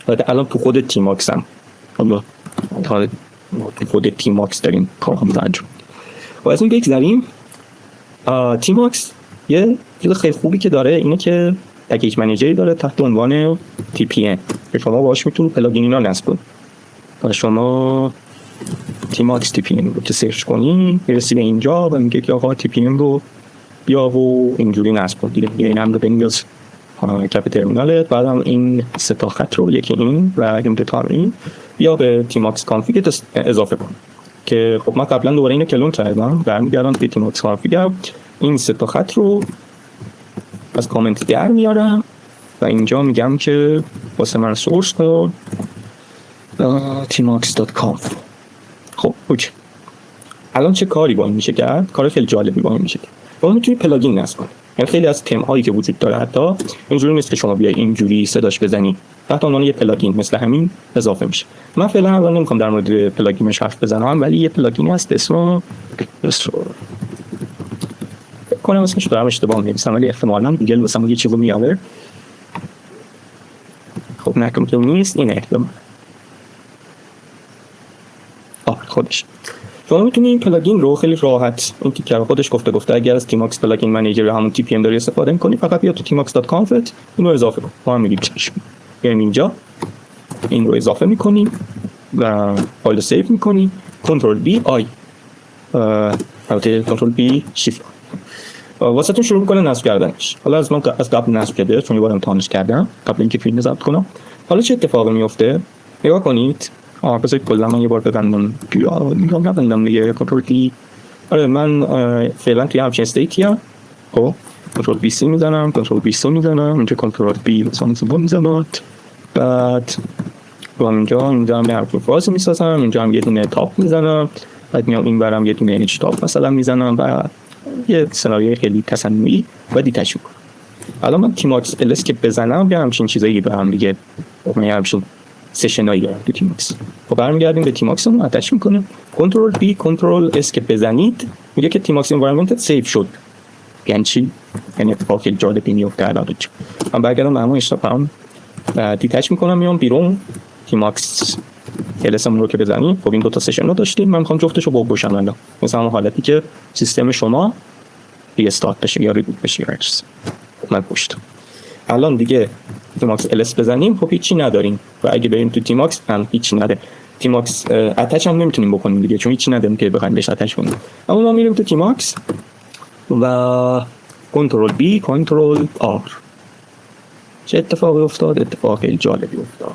الان تو خود tmox هم حالا تو خود tmox داریم کارها رو انجام. و از این بگذریم. tmox یه چیز خیلی خوبی که داره اینه که پکیج منیجری داره تحت عنوان tpm که شما باهاش میتونید پلاگین ها نصب کنید. شما tmox tpm رو که سرچ کنی میرسی به اینجا و میگه که آقا tpm رو بیا و اینجوری نصب کن دیگه. این هم رو بنویس کپ ترمینالت، بعدم این سه تا خط رو یکی این و این دو تا این بیا به tmox config اضافه کن که خب من قبلا دوباره اینو کلون کردم برمیگردم به tmox config این سه تا خط رو از کامنت در میارم و اینجا میگم که واسه من سورس کن tmox.conf. خب الان چه کاری با این میشه کرد؟ کار خیلی جالبی با این میشه کرد. با میتونی پلاگین نصب کنی. یعنی خیلی از تم هایی که وجود داره حتی اینجوری نیست که شما بیای اینجوری صداش بزنی، تحت عنوان یه پلاگین مثل همین اضافه میشه. من فعلا الان نمیخوام در مورد پلاگینش حرف بزنم، ولی یه پلاگینی هست اسمش فکر کنم اسمش دارم اشتباه می‌نویسم، ولی احتمالاً گوگل واسم یه چیزی میاره. خب نکنم که نیست، اینه احتمال خودش. شما میتونید این پلاگین رو خیلی راحت، این تیکر خودش گفته اگر از تیماکس پلاگین منیجر یا همون TPM داری استفاده می‌کنی، فقط بیا تو tmax.conf اینو اضافه کن. ما هم میگیم چشم. یعنی اینجا این رو اضافه می‌کنی و فایل رو سیو می‌کنی، کنترل بی آی البته کنترل بی شیفت واسهتون شروع می‌کنه نصب کردنش. حالا از من از قبل نصب کرده چون یه بار امتحانش کردم قبل اینکه فیلم ضبط کنم. حالا چه اتفاقی میفته؟ نگاه کنید. بذارید کلا من یه بار ببندم نگاه نبندم دیگه. کنترل تی من فعلا توی همچین استیتیم. خب کنترل بی سی میزنم، کنترل بی سی میزنم، اینجا کنترل بی مثلا زبون میزنم، بعد اینجا هم یه حرف فاز میسازم، اینجا هم یه دونه تاپ میزنم، بعد میام این برم یه دونه اچ تاپ مثلا میزنم و یه سناریوی خیلی تصنعی و دیتاچ میکنم. الان من تیماکس ls که بزنم یا همچین چیزایی به هم دیگه من همچین سشنایی دارم تو تیماکس. خب برمیگردیم به تیماکس رو اتچ میکنیم، کنترل بی کنترل اس که بزنید میگه که تیماکس انوایرمنت سیو شد. یعنی چی؟ یعنی اتفاق خیلی جالبی میفته. الان من برگردم به همون اشتباهم و دیتاچ میکنم میام بیرون. تیماکس ls رو که بزنید خب این دو تا سشن رو داشتیم، من میخوام جفتشو بگوشم الان مثلا همون حالتی که سیستم شما ریستارت بشه یا ریبوت بشه یا چیز. من پشت الان دیگه تیماکس ls بزنیم خب هیچی نداریم و اگه بریم تو تیماکس هم هیچی نداره. تیماکس اتچ هم نمیتونیم بکنیم دیگه چون هیچی نداریم که بخوایم بهش اتچ کنیم. اما ما میریم تو تیماکس و کنترل بی کنترل آر. چه اتفاقی افتاد؟ اتفاق خیلی جالبی افتاد.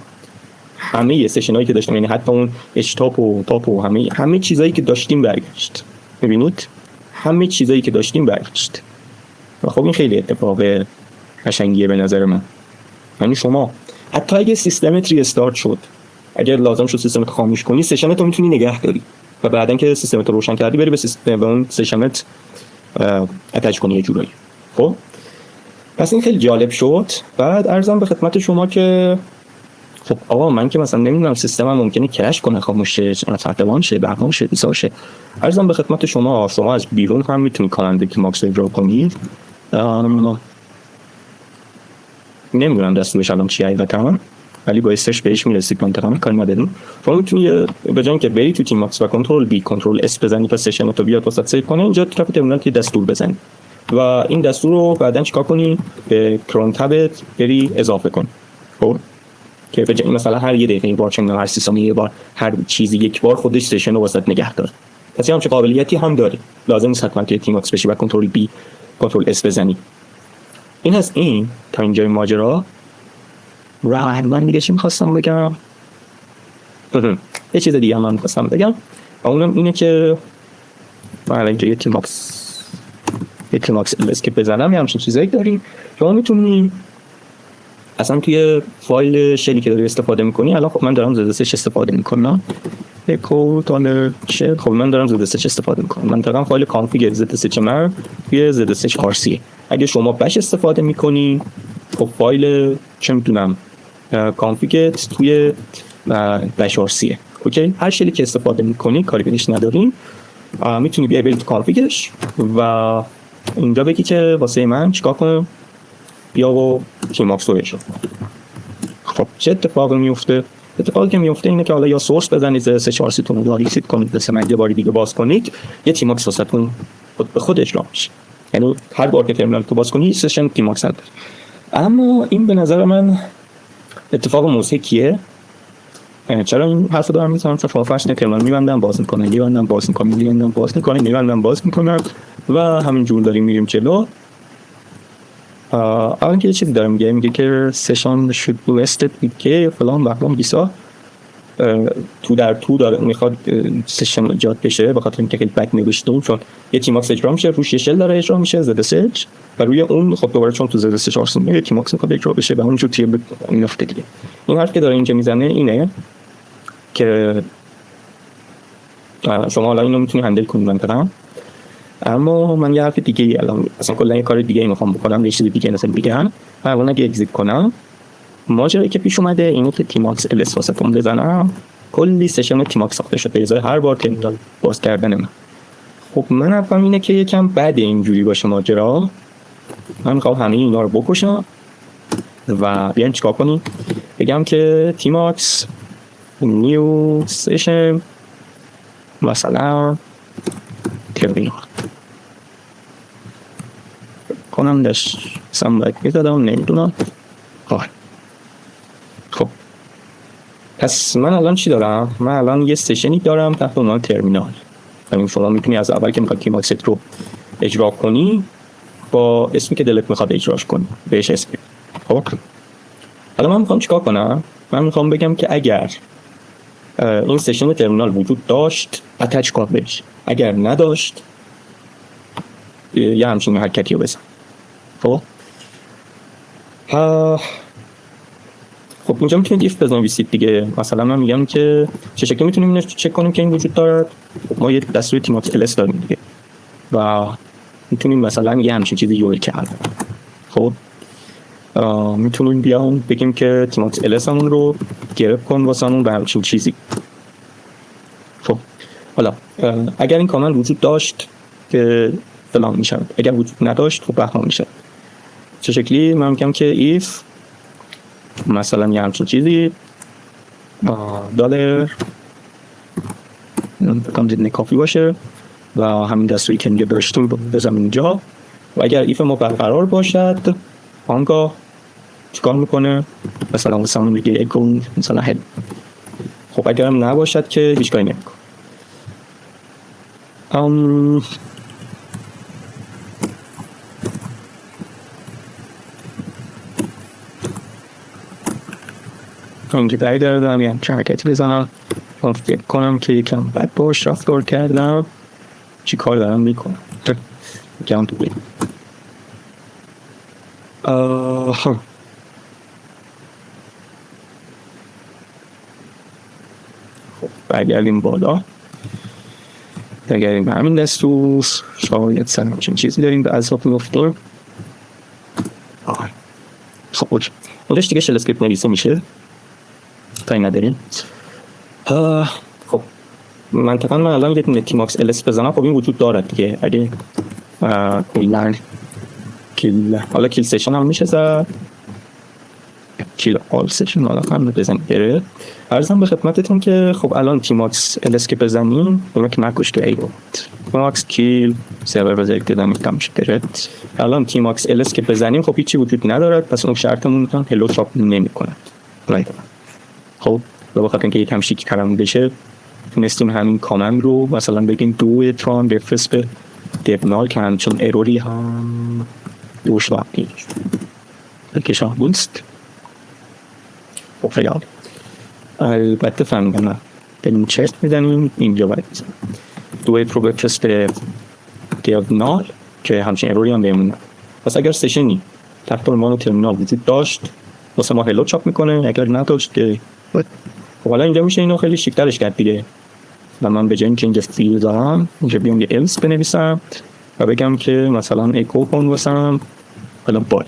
همه سشنایی که داشتیم یعنی حتی اون اچ تاپ و تاپ و همه چیزایی که داشتیم برگشت. ببینید همه چیزایی که داشتیم برگشت. و خب این خیلی اتفاق قشنگیه به نظر من. یعنی شما حتی اگه سیستمت ریستارت شد، اگر لازم شد سیستمت خاموش کنی، سشنت رو میتونی نگه داری و بعدن که سیستمت رو روشن کردی بری به سیستم به اون سشنت اتچ کنی یه جورایی. خب پس این خیلی جالب شد. بعد عرضم به خدمت شما که خب آقا من که مثلا نمیدونم سیستمم ممکنه کرش کنه، خاموش شه، تعطیلان شه، برنامه شه، ایسا شه. عرضم به خدمت شما از بیرون هم میتونید کانال تیماکس رو اجرا کنید. نمیدونم دستورش الان چی حقیقتا، ولی با استش بهش میرسید منطقه کاری نداریم. شما میتونید به جای اینکه بری تو تیماکس و کنترل بی کنترل اس بزنید تا سشن تو بیاد واسه سیو کنه، اینجا طرف ترمینال که دستور بزنید و این دستور رو بعدن چیکار کنی؟ به کرون تبت بری اضافه کن. خب که به مثلا هر یه دقیقه این بار چنگ هر سی ثانیه یه بار هر چیزی یک بار خودش سشن رو واسط نگه داره. پس همچین قابلیتی هم داره. لازم نیست حتما که تیماکس بشی و کنترل بی کنترل اس بزنی. این هست این تا اینجای ماجرا. من دیگه چی می‌خواستم بگم؟ یه چیز دیگه هم می‌خواستم بگم و اونم اینه که من اینجا یه تیماکس ls که بزنم یه همچین چیزایی داریم. شما میتونی اصلا توی فایل شلی که داری استفاده میکنی، الان خب من دارم ZSH استفاده میکنم اکو تانر شل، خب من دارم ZSH استفاده میکنم، من دارم فایل کانفیگ ZSH من توی ZSH RC. اگه شما بش استفاده میکنی خب فایل چه میدونم کانفیگت توی بش RC. اوکی، هر شلی که استفاده میکنی کاری بهش نداریم، میتونی بیای بری تو کانفیگش و اینجا بگی که واسه من چیکار کنم، بیا و تیماکس رو اجرا. خب چه اتفاقی میفته؟ اتفاقی که میفته اینه که حالا یا سورس بزنید ZSH RC تون رو ریست کنید، مثلا یه بار دیگه باز کنید، یه تیماکس واسهتون خود به خود اجرا میشه. یعنی هر بار که ترمینال تو باز کنی سشن تیماکس داره. اما این به نظر من اتفاق موثقیه. چرا این حرفو دارم میزنم؟ چون فرض ترمینال میبندم باز میکنم، میبندم باز میکنم، میبندم باز میکنم، میبندم باز میکنم و همینجور داریم میریم جلو. الان که یه چیزی داره میگه که سشن should be rested که فلان بهلام بیسا تو در تو داره میخواد سشن ایجاد بشه، به خاطر اینکه خیلی بک نوشته چون یه تیماکس اجرا میشه روش یه شل داره اجرا میشه ZSH و روی اون خب دوباره چون تو ZSH آرسون یه تیماکس میخواد اجرا بشه و اونجور توی میفته دیگه. این حرف که داره اینجا میزنه اینه که شما حالا اینو میتونی هندل کنی منطقا اما من یه حرف دیگه ای الان اصلا کلا یه کار دیگه ای میخوام بکنم، یه چیز دیگه مثلا بگم. الان اگه اگزیت کنم، ماجرایی که پیش اومده اینه که تیماکس الس واسهتون بزنم، کلی سشن تیماکس ساخته شده به ازای هر بار ترمینال باز کردن من. خب من حرفم اینه که یکم بده اینجوری باشه ماجرا. من میخوام همه اینا رو بکشم و بیایم چیکار کنیم، بگم که تیماکس نیو سشن مثلا ترمینال کنم داشت سمبک بیزدم نمیدونم. خب پس من الان چی دارم؟ من الان یه سشنی دارم تحت عنوان ترمینال. همین شما میتونی از اول که میخواد تیماکست رو اجرا کنی با اسمی که دلت میخواد اجراش کنی بهش اسم. خب حالا من میخوام چیکار کنم؟ من میخوام بگم که اگر این سشن ترمینال وجود داشت اتچ کن بهش، اگر نداشت یه همچین حرکتی رو بزن. خب اینجا میتونید ایف بنویسید دیگه. مثلا من میگم که چه شکلی میتونیم اینو چک کنیم که این وجود دارد. ما یه دستور تیماکس الس داریم دیگه و میتونیم مثلا یه همچین چیزی یویل کردن. خب میتونیم بیایم بگیم که تیماکس الس همون رو گرفت کن واسمون به همچین چیزی. خب حالا اگر این کامل وجود داشت که فلان میشه، اگر وجود نداشت خب بهمان میشه. چه شکلی؟ من میگم که ایف مثلا یه همچین چیزی دالر بکنم زیدنه کافی باشه و همین دستوری که میگه برشتون بزنم اینجا و اگر ایف ما برقرار باشد آنگاه چیکار میکنه؟ مثلا واسمون میگه اگون مثلا هد. خب اگر هم نباشد که هیچ کاری نمیکنه. که داری دارم یه همچه حرکتی بزنم و فکر کنم که یکم بد باش رفتار کردم. چی کار دارم میکنم؟ گم تو بیم. خب برگردیم بالا، برگردیم به همین دستور. شاید سر همچین چیزی داریم به اضافه میفتیم. خب اوکی اونش دیگه شل اسکریپت نویسه میشه تا این نداریم. خب منطقا من الان یه تیماکس الس بزنم. خب این وجود دارد دیگه. اگه حالا کیل سشن هم میشه زد، کیل آل سشن حالا هم بزنیم بره. عرضم به خدمتتون که خب الان تیماکس الس که بزنیم اون که نکش تو ای بود تیماکس کیل سرور بزرگ دادم میکنم میشه بره. الان تیماکس الس که بزنیم خب هیچی وجود ندارد، پس اون شرطمون رو هلو چاپ نمی کند. خب بخاطر اینکه یکم شیک کردن بشه تونستیم همین کامند رو مثلا بگیم دو تران بفرست به دیبنال که همچون اروری هم دوش واقعی بکشان بونست. خب خیال البته فهمیدم بریم چست میدنیم اینجا باید بزنیم دو رو بفرست به دیبنال که همچون اروری هم بمونه. پس اگر سشنی تحت عنوان ترمینال وجود داشت واسه ما هلو چاپ میکنه، اگر نداشت که خب حالا اینجا میشه اینو خیلی شیکترش کرد دیگه. و من به جای اینکه اینجا فیل دارم اینجا بیام یه الس بنویسم و بگم که مثلا اکو کن واسم حالا بای.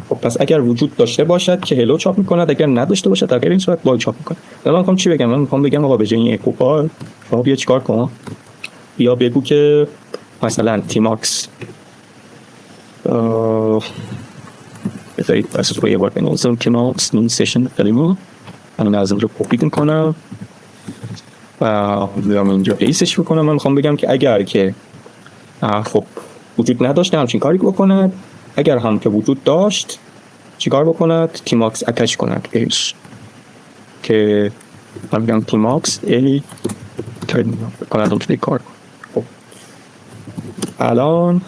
خب پس اگر وجود داشته باشد که هلو چاپ میکند، اگر نداشته باشد اگر این صورت بای چاپ میکنه. من میخوام چی بگم؟ من میخوام بگم آقا به جای این اکو بای شما بیا چیکار کن؟ بیا بگو که مثلا تیماکس بذارید بس رو یه بار بنویسم تیماکس نیم سشن فلیمو من از این رو کپی کنم و بیام اینجا پیستش بکنم. من میخوام بگم که اگر که خب وجود نداشت همچین کاری بکند، اگر هم که وجود داشت چیکار بکند؟ تیماکس اتچ کند بهش که من بگم تیماکس ای ترمینال بکند اون توی کار. خب الان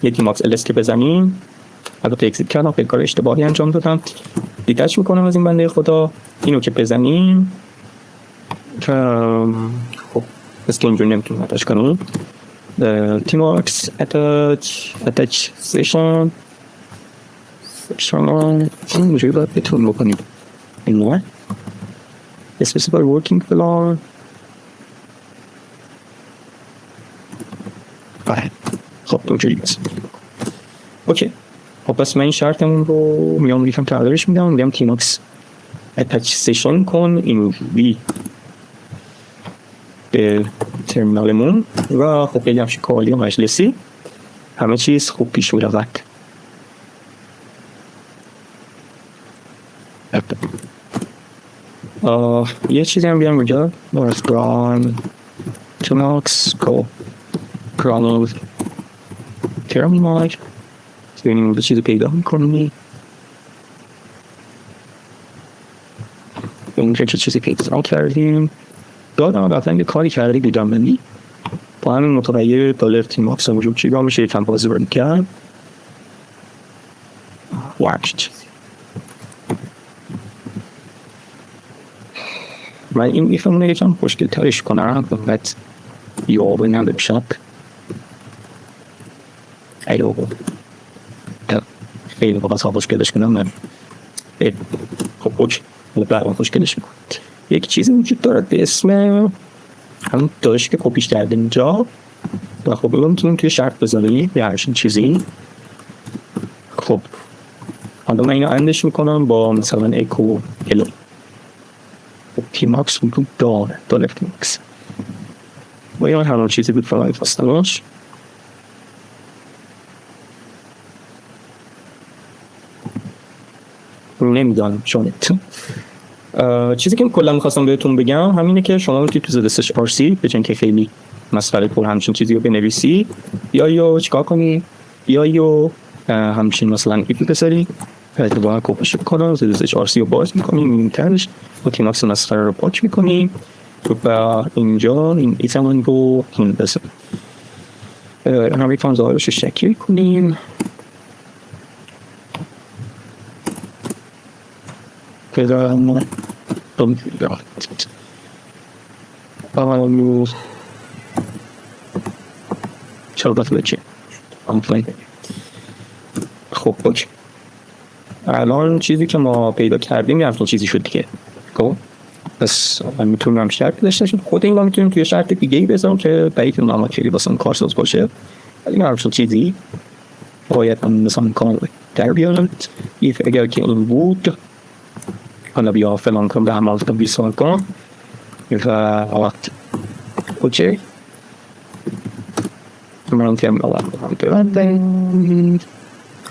یه تیماکس الس که بزنیم البته اکسیت کردم خیلی کار اشتباهی انجام دادم، دیتچ میکنم از این بنده خدا. اینو که بزنیم خب بس که اینجور نمیتونیم اتچ کنیم تیماکس اتچ سیشن اینجوری باید بتون بکنیم اینو specify working فلان آره. خب اونجوری بس. اوکی. خب پس من این شرطمون رو میام یکم تغییرش میدم تیماکس اتچ سشن کن اینجوری به ترمینالمون و خب خیلی همشه کالی و مجلسی همه چیز خوب پیش میرود. یه چیزی هم بیام اونجا باز گران تیماکس کو گران ترمینال ببینیم دو چیز پیدا میکنی اونجا چه چیزی پیدا کردیم دادم رفتن یه کاری کردی دیدم منی با همین متغیر دالر تیماکس هم وجود چیگاه میشه یکم بازی برد کرد وقت من این میفهمونه یکم خوشگل ترش کنم بعد یابه نده بشب ایو خیلی باید ها خوشگلش کنم من خب اوکی برام خوشگلش میکنم یک چیزی وجود دارد به اسم هم داشت که کپیش کرده اینجا و خب بگم میتونیم توی شرط بذاریم یا هرشین چیزی. خب حالا من اینو اندش میکنم با مثلا اکو هلو خب تیماکس وجود داره دالر تیماکس با این هر چیزی بود فرای فاستناش نمیدانم شونت. چیزی که کلا میخواستم بهتون بگم همینه که شما میتونید تو زدستش پارسی به جن که خیلی مسخره پر همچین چیزی رو بنویسی یا چیکار کنی یا همچین مثلا ایپی بساری با کپیش کنم زدستش پارسی رو باز میکنیم این ترش با تیماکس مسخره رو پاچ میکنیم و اینجا این ایتمون رو بسار هم یکم ظاهرش رو شکل کنیم که شربت بچه خب اوکی الان چیزی که ما پیدا کردیم یه همچون چیزی شد دیگه خب پس من میتونم شرط داشته شد خود این میتونیم توی شرط دیگه ای بذارم که باید اون نامه خیلی باسم کارساز باشه ولی این همچون چیزی باید من مثلا کار در بیارم اگر که این بود حالا بیا فلان کنم به همال کنم بیسان کنم و وقت اوچه من ترمینال هم ببندم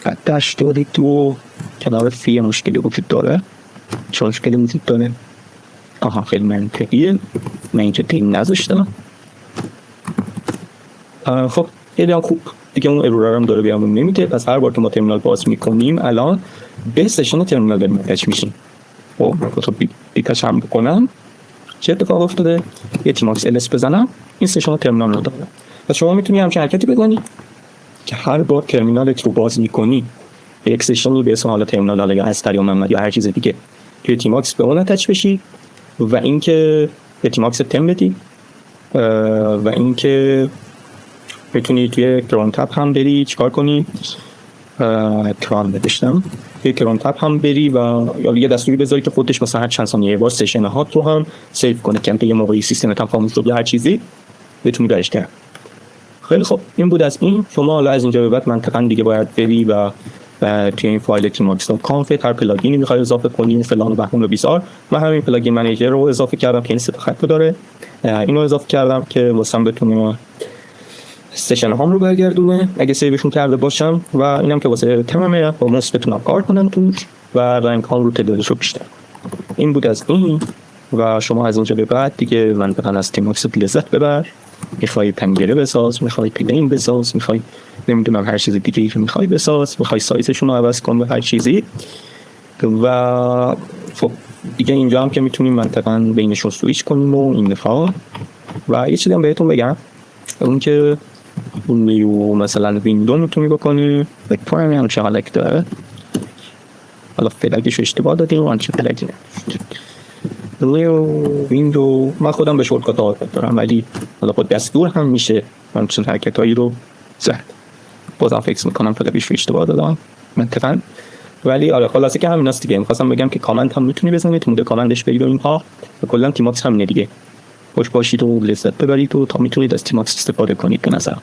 قدش داری تو کنار فی مشکلی وجود داره چون مشکلی وجود داره آها خیلی منطقیه من اینجا تیم نذاشتم خب خیلی هم خوب دیگه اون ارور هم داره بیامون نمیده پس هر بار که ما ترمینال باز میکنیم الان به سشن ترمینال داریم اتچ میشیم خب بیکاش هم بکنم چه اتفاق افتاده یه تیماکس LS بزنم این سشن ترمینال رو داره پس شما میتونی همچین حرکتی بزنی که هر بار ترمینالت رو باز میکنی یک سشن رو به اسم حالا ترمینال یا استر یا محمد یا هر چیز دیگه توی تیماکس به اون اتچ بشی و اینکه به تیماکس تم بدی و اینکه بتونی توی کرون تپ هم بری چیکار کنی کرون بدشتم توی کرون تپ هم بری و یا یه دستوری بذاری که خودش مثلا هر چند ثانیه با سشن هات رو هم سیو کنه که یه موقعی سیستم تام خاموش شد یا هر چیزی بتونی برش کرد. خیلی خب این بود از این. شما حالا از اینجا به بعد منطقاً دیگه باید بری و توی این فایل timox.conf هر پلاگینی میخوای اضافه کنی فلان و بهمان و بیزار من همین پلاگین منیجر رو اضافه کردم که این سه تا خط داره اینو اضافه کردم که واسم بتونه سشن هام رو برگردونه اگه سیوشون کرده باشم و اینم که واسه تمامه با مس بتونم کار کنم توش و رنگ هام رو تعدادش رو بیشتر. این بود از این و شما از اینجا به بعد دیگه منطقاً از تیماکس لذت ببر. میخوای پنگره بساز، میخوای پلین بساز، میخوای نمیدونم هر چیز دیگه که میخوای بساز، میخوای سایزشون رو عوض کن به هر چیزی و خب دیگه اینجا هم که میتونیم منطقاً بینشون سویچ کنیم و این دفعه و یه چیزی هم بهتون بگم اون که اون میو مثلا ویندو میتونی بکنی بکنم هم چه حالک داره حالا فلگش اشتباه دادیم و چه فلگی ویندو من خودم به شورتکات ها دارم ولی حالا خود دستور هم میشه من چون حرکت هایی رو زد بازم فکر میکنم فلگش اشتباه دادم منطقا ولی آره خلاصه که همین هست دیگه. میخواستم بگم که کامنت هم میتونی بزنید مود کامندش برید و اینها و کلا تیماکس همینه دیگه خوش باشید و لذت ببرید و تا میتونید از تیماکس استفاده کنید به نظر